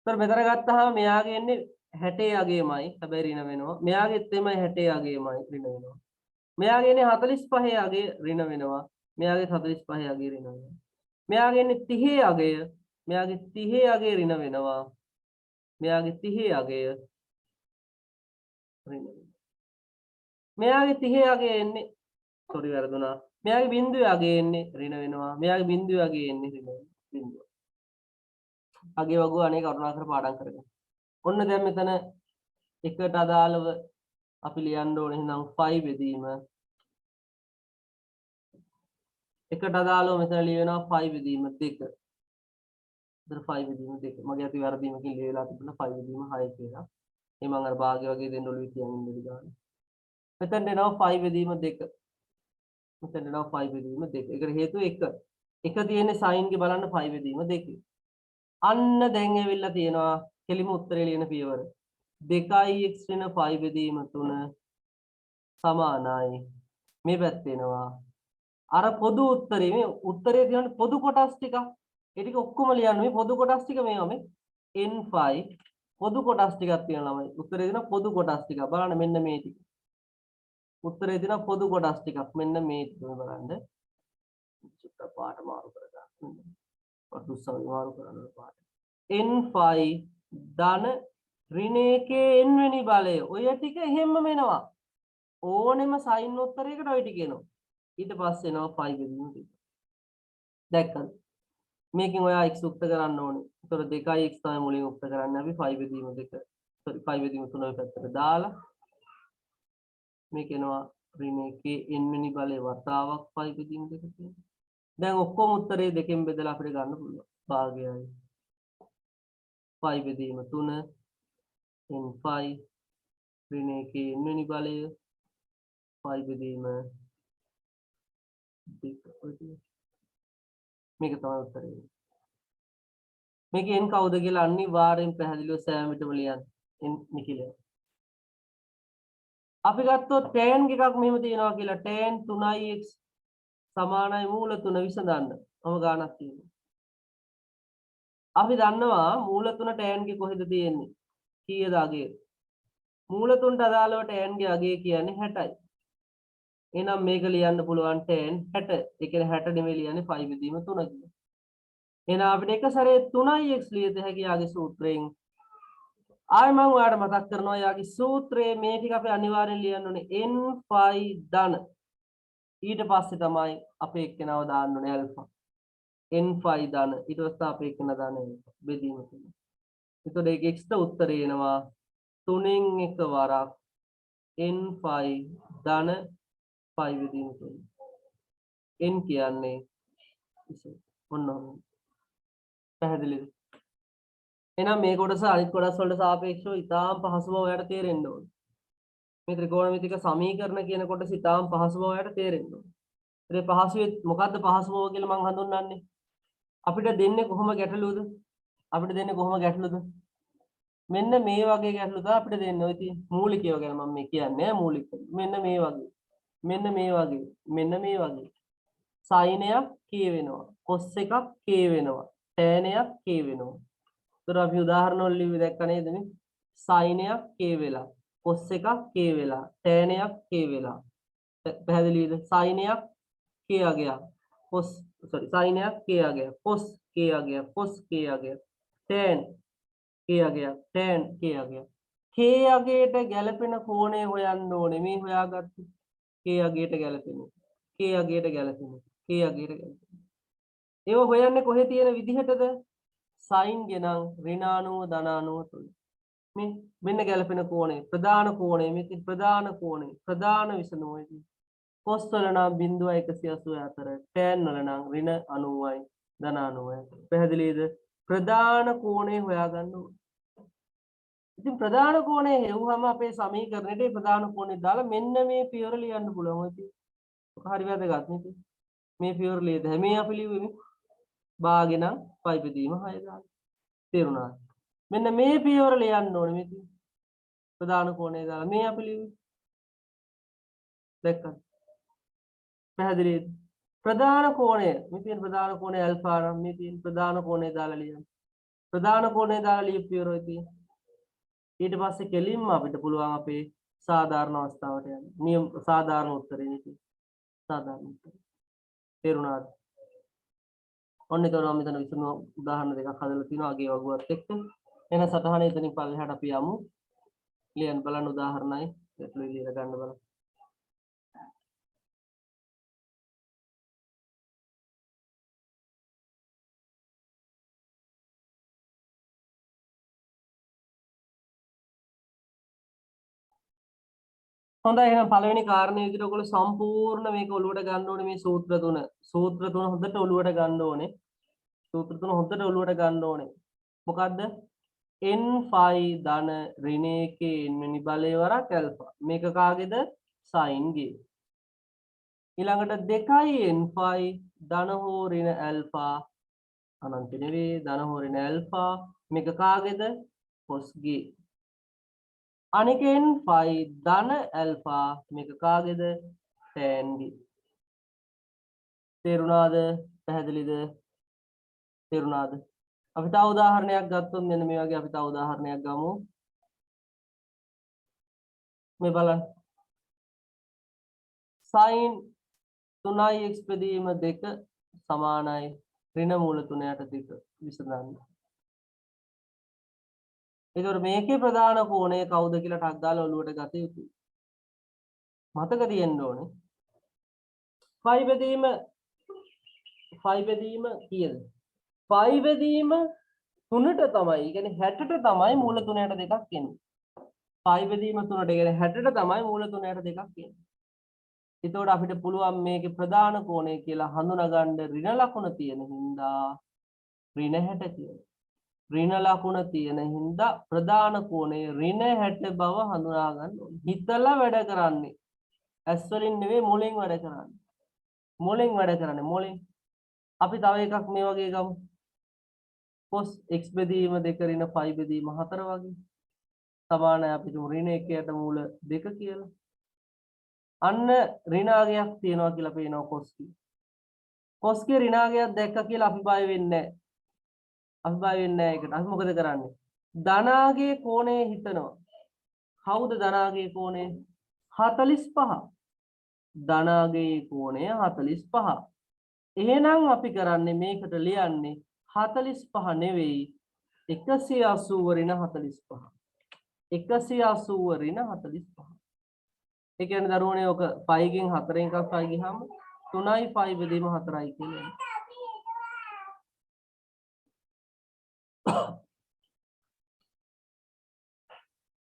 A: ඒතර මෙතන ගත්තාම මෙයාගේ එන්නේ 60 අගේමයි. හැබැයි ඍණ වෙනවා. මෙයාගෙත් එමය 60 අගේමයි ඍණ වෙනවා. මෙයාගේ ඉන්නේ 45 අගේ ඍණ වෙනවා. මෙයාගේ 45 අගේ ඍණ වෙනවා. මෙයාගේ ඉන්නේ 30 අගය. මෙයාගේ 30 අගේ ඍණ වෙනවා. මෙයාගේ 30 අගය ඍණ වෙනවා. මෙයාගේ 30 අගය එන්නේ සෝරි වැරදුනා. මෙයාගේ බිඳුවේ අගය එන්නේ ඍණ වෙනවා. මෙයාගේ බිඳුවේ අගය එන්නේ ඍණ වෙනවා. බිඳුව. අගේ වගු අනේ කරුණාකර පාඩම් කරගන්න. ඔන්න දැන් මෙතන එකට අදාළව අපි ලියන්න ඕනේ එහෙනම් 5 බෙදීම එකට අදාළව මෙතන ලියවෙනවා 5 බෙදීම 2. ඉතින් 5 බෙදීම 2. මගේ අති වැරදීමකින් ලියලා තිබුණා 5 බෙදීම 6 කියලා. ඒ මම අර භාගය වගේ දෙන්න ඔළුවේ තියන් ඉන්න ගාන. මෙතන එනවා 5 බෙදීම 2. මෙතන එනවා 5 බෙදීම 2. ඒකට හේතුව 1. 1 තියෙන්නේ sin ගේ බලන්න 5 බෙදීම 2. අන්න දැන් ඇවිල්ලා තියෙනවා කෙලිම උත්තරේ ලියන පියවර. 2x වෙන 5 බෙදීම 3 සමානයි. මේ පැත්ත එනවා. අර පොදු උත්තරේ මේ උත්තරේ තියෙන පොදු කොටස් ටික ඒ ටික ඔක්කොම ලියන්න මේ පොදු කොටස් ටික මේවා මේ n5 පොදු කොටස් ටිකක් තියෙනවා ළමයි. උත්තරේ දෙන පොදු කොටස් ටික බලන්න මෙන්න මේ ටික. උත්තරේ දෙන පොදු කොටස් ටිකක් මෙන්න මේ ටික බලන්න. චුට්ට පාට මාරු කරගන්න. පටුස්සම මාරු කරන්න පාට. n5 ධන ඍණ එකේ n වෙනි බලය. ඔය ටික එහෙම්ම වෙනවා. ඕනෙම sin උත්තරයකට ඔය ටික එනවා. ඊට පස්සේ එනවා 5 බෙදීම 2. දැක්කද? මේකෙන් ඔයා x උක්ත කරන්න ඕනේ. ඒතර 2x තමයි මුලින් උක්ත කරන්නේ. අපි 5 බෙදීම 2. සෝරි 5 බෙදීම 3 ඔය පැත්තට දාලා මේක එනවා ඍණ එකේ n වෙනි බලයේ වතාවක් 5 බෙදීම 2 තියෙනවා. දැන් ඔක්කොම උත්තරේ දෙකෙන් බෙදලා අපිට ගන්න පුළුවන්. භාගයයි 5 බෙදීම 3 n5 ඍණ එකේ n වෙනි බලය 5 බෙදීම 2. මේක තමයි උත්තරේ. මේක n කවුද කියලා අනිවාර්යෙන් පැහැදිලිව සෑම විටම ලියන්න. n නිකිල. අපි ගත්තොත් tan එකක් මෙහෙම තියෙනවා කියලා tan 3x සමානයි මූල 3 විසඳන්න. මම ගානක් තියෙනවා. අපි දන්නවා මූල තුන tan ගේ කොහෙද තියෙන්නේ? කීයද අගය? මූල තුනට අදාළව tan ගේ අගය කියන්නේ 60යි. එහෙනම් මේක ලියන්න පුළුවන් tan 60. ඒ කියන්නේ 60 නෙමෙයි ලියන්නේ 5 බෙදීම 3 කියලා. එහෙනම් අපිට එක සැරේ 3x ලියද හැකි යාගේ සූත්‍රයෙන්. ආයෙ මම ඔයාලට මතක් කරනවා යාගේ සූත්‍රයේ මේ ටික අපි අනිවාර්යෙන් ලියන්න ඕනේ n5 ධන. ඊට පස්සේ තමයි අපේ එක්කෙනාව දාන්න ඕනේ ඇල්ෆා. n5 ධන ඊට පස්සේ අපේ එක්කෙන දාන්න බෙදීම තුන. එතකොට ඒක x ට උත්තරේ එනවා 3න් එක වරක් n5 ධන 5 බෙදීම තුන. n කියන්නේ ඔන්න පැහැදිලිද? එහෙනම් මේ කොටස අනිත් කොටස් වලට සාපේක්ෂව ඉතාම පහසුව ඔයාලට තේරෙන්න ඕනේ. මේ ත්‍රිකෝණමිතික සමීකරණ කියන කොටස ඉතාම පහසුව ඔයාලට තේරෙන්න ඕනේ. ඒ පහසුවේ මොකද්ද පහසුව කියලා මම හඳුන්වන්නේ? අපිට දෙන්නේ කොහොම ගැටලුවද? අපිට දෙන්නේ කොහොම ගැටලුවද? මෙන්න මේ වගේ ගැටලු තමයි අපිට දෙන්නේ. ඔය තියෙන මූලිකයව ගැන මම මේ කියන්නේ මූලික. මෙන්න මේ වගේ. මෙන්න මේ වගේ. මෙන්න මේ වගේ. sin එකක් k වෙනවා. cos එකක් k වෙනවා. tan එකක් k වෙනවා. ඒතර අපි උදාහරණ වල ලිව්වේ දැක්ක නේද මේ? sin එකක් k වෙලා, cos එකක් k වෙලා, tan එකක් k වෙලා. පැහැදිලිද? sin එකක් k අගයක්. cos sin එකක් k අගයක්. cos k අගයක්. cos k අගයක්. tan k අගයක්. tan k අගයක්. k අගයට ගැලපෙන කෝණය හොයන්න ඕනේ. මේ හොයාගත්තු k අගයට ගැලපෙන. k අගයට ගැලපෙන. k අගයට ගැලපෙන. ඒව හොයන්නේ කොහේ තියෙන විදිහටද? sin ගෙනම් ඍණානුව ධනානුව තුල. මේ මෙන්න ගැලපෙන කෝණය ප්‍රධාන කෝණය මේකේ ප්‍රධාන කෝණය ප්‍රධාන විසඳුමයි. cos වල නම් 0.184 tan වල නම් ඍණ 90යි ධන 90යි. පැහැදිලිද? ප්‍රධාන කෝණය හොයාගන්න ඕනේ. ඉතින් ප්‍රධාන කෝණය හෙව්වම අපේ සමීකරණයේ ප්‍රධාන කෝණය දාලා මෙන්න මේ පියවර ලියන්න පුළුවන්. ඉතින් හරි වැදගත් නේ. මේ පියවර ලියද හැමේ අපි ලිව්වේ භාගෙනම් 5 බෙදීම 6 දාලා. තේරුණාද? මෙන්න මේ පියවර ලියන්න ඕනේ මේ ප්‍රධාන කෝණය දාලා මේ අපි ලිව්වේ. දැක්කද? පැහැදිලිද? ප්‍රධාන කෝණය මේ තියෙන ප්‍රධාන කෝණය ඇල්ෆා නම් මේ තියෙන ප්‍රධාන කෝණය දාලා ලියන්න. ප්‍රධාන කෝණය දාලා ලියපු පියවරයි තියෙන්නේ. ඊට පස්සේ කෙලින්ම අපිට පුළුවන් අපේ සාධාරණ අවස්ථාවට යන්න. නියම සාධාරණ උත්තරේ නේ. සාධාරණ උත්තරේ. තේරුණාද? ඔන්න ඒක නම් මෙතන විසඳුම උදාහරණ දෙකක් හදලා තිනවා අගේ වගුවත් එක්ක. එන සටහනේ එතනින් පල්ලෙහාට අපි යමු. ලියන්න බලන්න උදාහරණයි. ඒකලු ලියලා ගන්න බලන්න. හොඳයි එහෙනම් පළවෙනි කාරණේ විදිහට ඔයගොල්ලෝ සම්පූර්ණ මේක ඔලුවට ගන්න ඕනේ මේ සූත්‍ර තුන. සූත්‍ර තුන හොඳට ඔලුවට ගන්න ඕනේ. සූත්‍ර තුන හොඳට ඔලුවට ගන්න ඕනේ. මොකද්ද? n5 ධන ඍණ 1 n වෙනි බලය වරක් ඇල්ෆා. මේක කාගේද? sin ගේ. ඊළඟට 2යි n5 ධන හෝ ඍණ ඇල්ෆා අනන්ත නෙවෙයි ධන හෝ ඍණ ඇල්ෆා මේක කාගේද? cos ගේ. අනිකෙන් 5 ධන ඇල්ෆා මේක කාගේද? tan ගේ. තේරුණාද? පැහැදිලිද? තේරුණාද? අපි තව උදාහරණයක් ගත්තොත් මෙන්න මේ වගේ අපි තව උදාහරණයක් ගමු. මේ බලන්න. sin 3x බෙදීම 2 සමානයි ඍණ මූල 3ට 2 විසඳන්න. ඒතකොට මේකේ ප්‍රධාන කෝණය කවුද කියලා ටක් දාලා ඔලුවට ගත යුතුයි. මතක තියෙන්න ඕනේ. 5 බෙදීම කීයද? 5 බෙදීම 3ට තමයි. ඒ කියන්නේ 60ට තමයි මූල 3ට 2ක් එන්නේ. 5 බෙදීම 3ට ඒ කියන්නේ 60ට තමයි මූල 3ට 2ක් එන්නේ. එතකොට අපිට පුළුවන් මේකේ ප්‍රධාන කෝණය කියලා හඳුනාගන්න ඍණ ලකුණ තියෙන හින්දා ඍණ 60 කියලා. ඍණ ලකුණ තියෙන හින්දා ප්‍රධාන කෝණය ඍණ 60 බව හඳුනා ගන්න ඕනේ. හිතලා වැඩ කරන්නේ. ඇස් වලින් නෙවෙයි මොලෙන් වැඩ කරන්නේ. මොලෙන් වැඩ කරන්නේ මොලෙන්. අපි තව එකක් මේ වගේ ගමු. cos x බෙදීම 2 ඍණ 5 බෙදීම 4 වගේ. සමානයි අපි තුමු ඍණ 1ට මූල 2 කියලා. අන්න ඍණාගයක් තියනවා කියලා පේනවා cos කී. cos කී ඍණාගයක් දැක්ක කියලා අපි බය වෙන්නේ නැහැ. අපි බය වෙන්නේ නැහැ ඒකට. අපි මොකද කරන්නේ? ධනාගේ කෝණය හිතනවා. කවුද ධනාගේ කෝණය? 45. ධනාගේ කෝණය 45. එහෙනම් අපි කරන්නේ මේකට ලියන්නේ 45 නෙවෙයි 180 ඍණ 45. 180 ඍණ 45. ඒ කියන්නේ දරුවනේ ඔක 5 ගෙන් 4 එකක් 5 ගියාම 3යි 5 බෙදීම 4යි කියලා.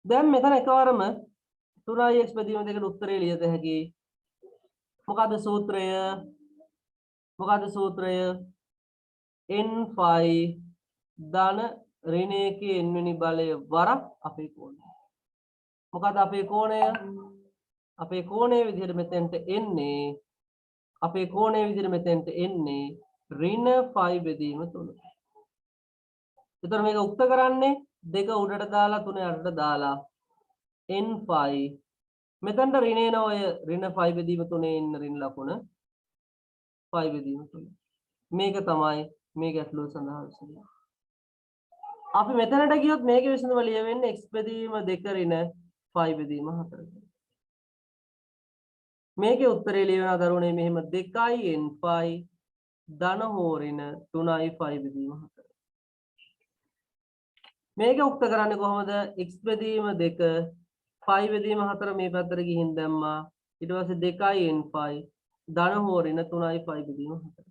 A: දැන් මෙතන එකවරම 3x බෙදීම දෙකට උත්තරේ ලියත හැකි. මොකද්ද සූත්‍රය? මොකද්ද සූත්‍රය? n5 ධන ඍණ 1 n වෙනි බලය වරක් අපේ කෝණය. මොකද්ද අපේ කෝණය? අපේ කෝණයේ විදිහට මෙතෙන්ට එන්නේ අපේ කෝණයේ විදිහට මෙතෙන්ට එන්නේ ඍණ 5 බෙදීම 3. එතකොට මේක උක්ත කරන්නේ 2 උඩට දාලා 3 යටට දාලා n5 මෙතනට ඍණ එන ඔය ඍණ 5 බෙදීම 3 ඉන්න ඍණ ලකුණ 5 බෙදීම 3. මේක තමයි මේ ගැටලුව සඳහා විසඳුම. අපි මෙතනට ගියොත් මේකේ විසඳුම ලියවෙන්නේ x බෙදීම 2 ඍණ 5 බෙදීම 4. මේකේ උත්තරේ ලියවන දරුවනේ මෙහෙම 2යි n5 ධන හෝ ඍණ 3යි 5 බෙදීම 4. මේක උක්ත කරන්නේ කොහොමද? x බෙදීම 2 5 බෙදීම 4 මේ පැත්තට ගිහින් දැම්මා. ඊට පස්සේ 2යි n5 ධන හෝ ඍණ 3යි 5 බෙදීම 4.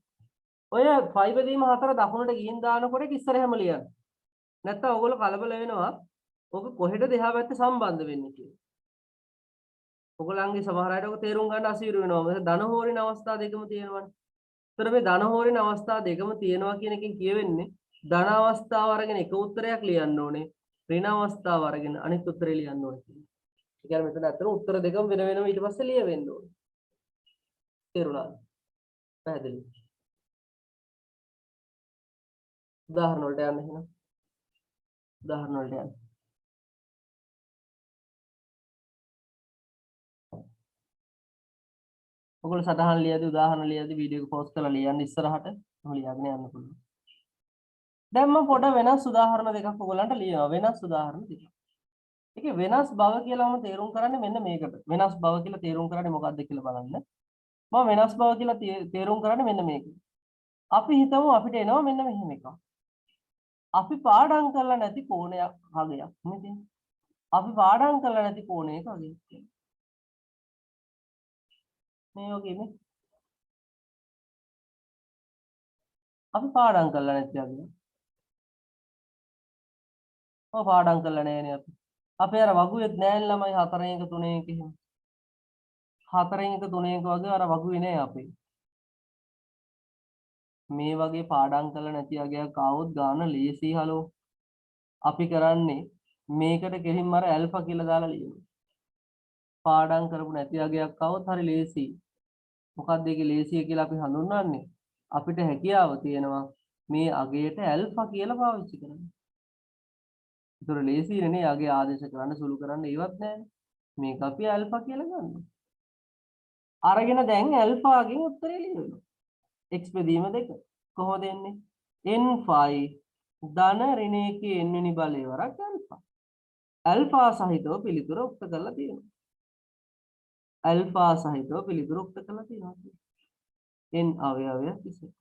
A: ඔය 5 බෙදීම 4 දකුණට ගිහින් දානකොට ඒක ඉස්සරහම ලියන්න. නැත්නම් ඔයගොල්ලෝ කලබල වෙනවා. ඔක කොහෙටද එහා පැත්තේ සම්බන්ධ වෙන්නේ කියලා. ඔයගොල්ලන්ගේ සමහර අයට ඔක තේරුම් ගන්න අසීරු වෙනවා. මොකද ධන හෝ ඍණ අවස්ථා දෙකම තියෙනවනේ. ඒතර මේ ධන හෝ ඍණ අවස්ථා දෙකම තියෙනවා කියන එකෙන් කියවෙන්නේ ධන අවස්ථාව අරගෙන එක උත්තරයක් ලියන්න ඕනේ. ඍණ අවස්ථාව අරගෙන අනිත් උත්තරේ ලියන්න ඕනේ කියලා. ඒ කියන්නේ මෙතන ඇත්තට උත්තර දෙකම වෙන වෙනම ඊට පස්සේ ලියවෙන්න ඕනේ. තේරුණාද? පැහැදිලි. උදාහරණ වලට යන්න එහෙනම්. උදාහරණ වලට යන්න. ඔයගොල්ලෝ සටහන් ලියද්දි උදාහරණ ලියද්දි වීඩියෝ එක පොස් කරලා ලියන්න ඉස්සරහට. මම ලියාගෙන යන්න පුළුවන්. දැන් මම පොඩ වෙනස් උදාහරණ දෙකක් ඔයගොල්ලන්ට ලියනවා. වෙනස් උදාහරණ දෙකක්. ඒකේ වෙනස් බව කියලා මම තේරුම් කරන්නේ මෙන්න මේකට. වෙනස් බව කියලා තේරුම් කරන්නේ මොකක්ද කියලා බලන්න. මම වෙනස් බව කියලා තේරුම් කරන්නේ මෙන්න මේක. අපි හිතමු අපිට එනවා මෙන්න මෙහෙම එකක්. අපි පාඩම් කරලා නැති කෝණයක් හගයක් මෙතන. අපි පාඩම් කරලා නැති කෝණයක හගයක් තියෙනවා. මේ වගේනේ. අපි පාඩම් කරලා නැති හගයක්. ඔව් පාඩම් කරලා නැහැනේ අපි. අපේ අර වගුවේත් නෑනේ ළමයි 4 1 3 1 එහෙම. 4 1 3 1 වගේ අර වගුවේ නෑ අපේ. මේ වගේ පාඩම් කරලා නැති අගයක් ආවොත් ගාන ලේසි හලෝ. අපි කරන්නේ මේකට කෙලින්ම අර ඇල්ෆා කියලා දාලා ලියනවා. පාඩම් කරපු නැති අගයක් આવොත් හරි ලේසි. මොකක්ද ඒකේ ලේසිය කියලා අපි හඳුන්වන්නේ? අපිට හැකියාව තියෙනවා මේ අගයට ඇල්ෆා කියලා පාවිච්චි කරන්න. ඒතර ලේසියනේ නේ අගේ ආදේශ කරන්න සුළු කරන්න ඒවත් නැහැ. මේක අපි ඇල්ෆා කියලා ගන්නවා. අරගෙන දැන් ඇල්ෆාගෙන් උත්තරේ ලියනවා. x බෙදීම 2 කොහොමද එන්නේ? n5 ධන ඍණ 1 n වෙනි බලය වරක් ඇල්ෆා. ඇල්ෆා සහිතව පිළිතුර උක්ත කරලා තියෙනවා. ඇල්ෆා සහිතව පිළිතුර උක්ත කරලා තියෙනවා. n අවයවයක් විසින්.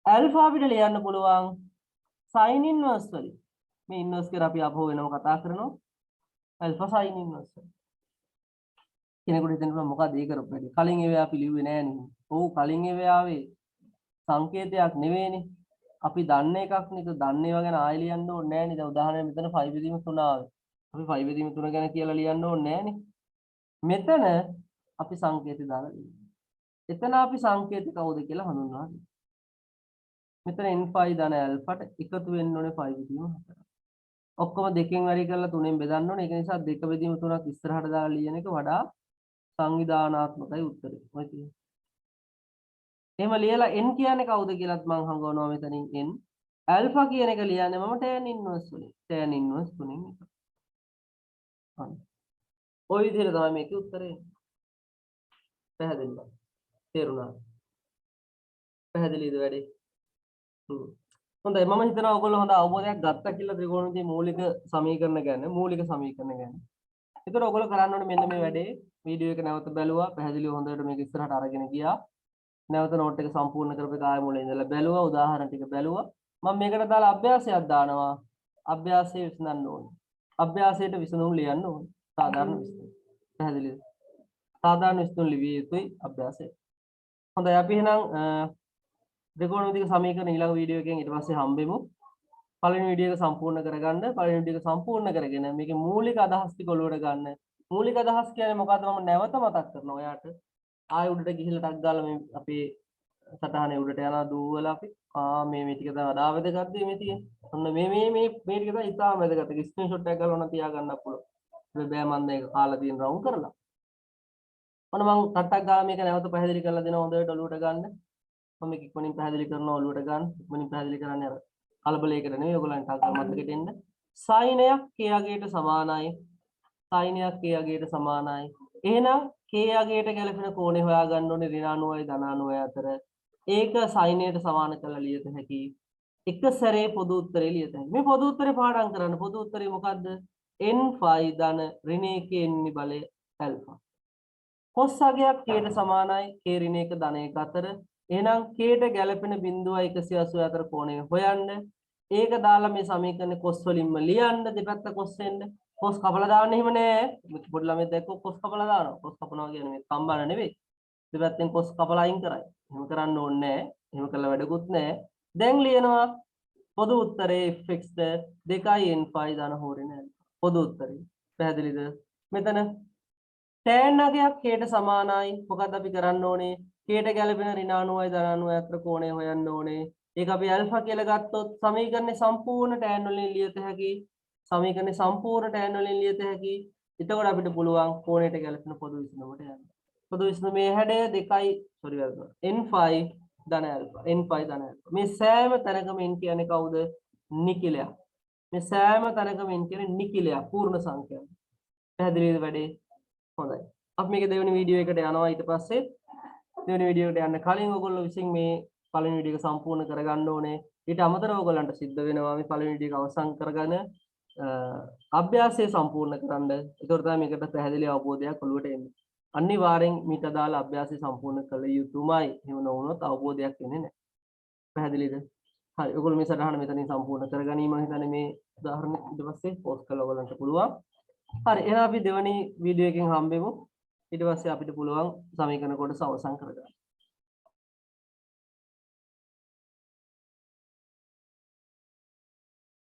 A: ඇල්ෆා අපිට ලියන්න පුළුවන් sin inverse වලින්. මේ ඉන්වර්ස් කියලා අපි අපහුව වෙනම කතා කරනවා. Alpha sin inverse. කෙනෙකුට හිතෙන්න පුළුවන් මොකද ඒ කරපු වැඩේ. කලින් ඒවා අපි ලිව්වේ නෑ නේ. ඔව් කලින් ඒවා ආවේ සංකේතයක් නෙවෙයිනේ. අපි දන්න එකක් නේ. ඒක දන්න ඒවා ගැන ආයෙ ලියන්න ඕනේ නෑනේ. දැන් උදාහරණයක් මෙතන 5 බෙදීම 3 ආවේ. අපි 5 බෙදීම 3 ගැන කියලා ලියන්න ඕනේ නෑනේ. මෙතන අපි සංකේතය දාලා ලියනවා. එතන අපි සංකේතය කවුද කියලා හඳුන්වනවා. මෙතන n5 ධන ඇල්ෆාට එකතු වෙන්න ඕනේ 5 බෙදීම 4. ඔක්කොම දෙකෙන් වැඩි කරලා 3ෙන් බෙදන්න ඕනේ. ඒක නිසා 2 බෙදීම 3ක් ඉස්සරහට දාලා ලියන එක වඩා සංවිධානාත්මකයි උත්තරේ. ඔය තියෙන්නේ. එහෙම ලියලා n කියන්නේ කවුද කියලාත් මම හංගවනවා මෙතනින් n. ඇල්ෆා කියන එක ලියන්නේ මම tan inverse වලින්. tan inverse 3න් එක. හරි. ඔය විදිහට තමයි මේකේ උත්තරේ. පැහැදිලිද? තේරුණාද? පැහැදිලිද වැඩේ? හොඳයි මම හිතනවා ඔයගොල්ලෝ හොඳ අවබෝධයක් ගත්තා කියලා ත්‍රිකෝණමිතිය මූලික සමීකරණ ගැන. ඒතර ඔයගොල්ලෝ කරන්න ඕනේ මෙන්න මේ වැඩේ. වීඩියෝ එක නැවත බැලුවා. පැහැදිලිව හොඳට මේක ඉස්සරහට අරගෙන ගියා. නැවත නෝට් එක සම්පූර්ණ කරපු කාය මුල ඉඳලා බැලුවා. උදාහරණ ටික බැලුවා. මම මේකට දාලා අභ්‍යාසයක් දානවා. අභ්‍යාසය විසඳන්න ඕනේ. අභ්‍යාසයට විසඳුම් ලියන්න ඕනේ. සාධාරණ විසඳුම්. පැහැදිලිද? සාධාරණ විසඳුම් ලිවිය යුතුයි අභ්‍යාසය. හොඳයි අපි එහෙනම් ත්‍රිකෝණමිතික සමීකරණ ඊළඟ වීඩියෝ එකෙන් ඊට පස්සේ හම්බෙමු. පළවෙනි වීඩියෝ එක සම්පූර්ණ කරගන්න. පළවෙනි වීඩියෝ එක සම්පූර්ණ කරගෙන මේකේ මූලික අදහස් ටික ඔලුවට ගන්න. මූලික අදහස් කියන්නේ මොකද්ද මම නැවත මතක් කරනවා ඔයාට. ආයෙ උඩට ගිහිල්ලා ටක් ගාලා මේ අපේ සටහනේ උඩට යනවා දුවලා අපි මේ ටික තමයි වඩා වැදගත් දේ මේ තියෙන්නේ. ඔන්න මේ ටික තමයි ඉතාම වැදගත්. ඒක ස්ක්‍රීන්ෂොට් එකක් ගන්න ඕන තියාගන්න පුළුවන්. බෑ මම මේක කාලා තියෙන රවුම් කරලා. ඔන්න මම ටට්ටක් ගාලා මේක නැවත පැහැදිලි කරලා දෙනවා හොඳට ඔලුවට ගන්න. මම මේක ඉක්මනින් පැහැදිලි කරනවා ඔලුවට ගන්න. ඉක්මනින් පැහැදිලි කරන්නේ අර කලබලයකට නෙවෙයි ඔයගොල්ලන්ට ටක් ගාලා මතකෙට එන්න. සයිනයක් k අගයට සමානයි. සයිනයක් k අගයට සමානයි. එහෙනම් k අගයට ගැලපෙන කෝණය හොයාගන්න ඕනේ ඍණ 90යි ධන 90යි අතර. ඒක සයිනයට සමාන කරලා ලියත හැකි. එක සැරේ පොදු උත්තරේ ලියත හැකි. මේ පොදු උත්තරේ පාඩම් කරන්න. පොදු උත්තරේ මොකද්ද? n phi ධන ඍණ 1 n බලය ඇල්ෆා. කොස් අගයක් k ට සමානයි. k ඍණ 1 ධන 1 අතර. එහෙනම් k ට ගැලපෙන බිඳුවයි 180 අතර කෝණය හොයන්න. ඒක දාලා මේ සමීකරණේ කොස් වලින්ම ලියන්න දෙපැත්ත කොස් වෙන්න. කොස් කපලා දාන්න එහෙම නෑ. පොඩි ළමයි දැක්කොත් කොස් කපලා දානවා. කොස් කපනවා කියන්නේ මේ කම්බන නෙවෙයි. දෙපැත්තෙන් කොස් කපලා අයින් කරයි. එහෙම කරන්න ඕනේ නෑ. එහෙම කළා වැඩකුත් නෑ. දැන් ලියනවා පොදු උත්තරේ fx ද 2n phi ධන හෝරේ නෑ. පොදු උත්තරේ. පැහැදිලිද? මෙතන tan අගයක් k ට සමානයි. මොකක්ද අපි කරන්න ඕනේ? k ට ගැලපෙන ඍණ 90යි ධන 90යි අතර කෝණය හොයන්න ඕනේ. ඒක අපි ඇල්ෆා කියලා ගත්තොත් සමීකරණේ සම්පූර්ණ tan වලින් ලියත හැකි. සමීකරණේ සම්පූර්ණ tan වලින් ලියත හැකි. එතකොට අපිට පුළුවන් කෝණයට ගැලපෙන පොදු විසඳුමට යන්න. පොදු විසඳුමේ හැඩය 2යි සෝරි වැරදුනා. n phi ධන ඇල්ෆා. n phi ධන ඇල්ෆා. මේ සෑම තැනකම n කියන්නේ කවුද? නිකිලයක්. මේ සෑම තැනකම n කියන්නේ නිකිලයක් පූර්ණ සංඛ්‍යාවක්. පැහැදිලිද වැඩේ? හොඳයි. අපි මේක දෙවෙනි වීඩියෝ එකට යනවා ඊට පස්සේ දෙවෙනි වීඩියෝ එකට යන්න කලින් ඔයගොල්ලෝ විසින් මේ පළවෙනි වීඩියෝ එක සම්පූර්ණ කරගන්න ඕනේ. ඊට අමතරව ඔයගොල්ලන්ට සිද්ධ වෙනවා මේ පළවෙනි වීඩියෝ එක අවසන් කරගෙන අභ්‍යාසය සම්පූර්ණ කරන්න. ඒතකොට තමයි මේකට පැහැදිලි අවබෝධයක් ඔළුවට එන්නේ. අනිවාර්යෙන් මීට අදාළ අභ්‍යාසය සම්පූර්ණ කළ යුතුමයි. එහෙම නොවුනොත් අවබෝධයක් එන්නේ නැහැ. පැහැදිලිද? හරි. ඔයගොල්ලෝ මේ සටහන මෙතනින් සම්පූර්ණ කරගනීම හිතන්නේ මේ උදාහරණ ඊට පස්සේ පෝස්ට් කරලා ඔයගොල්ලන්ට පුළුවන්. හරි. එහෙනම් අපි දෙවෙනි වීඩියෝ එකෙන් හම්බෙමු. ඊට පස්සේ අපිට පුළුවන් සමීකරණ කොටස අවසන් කරගන්න.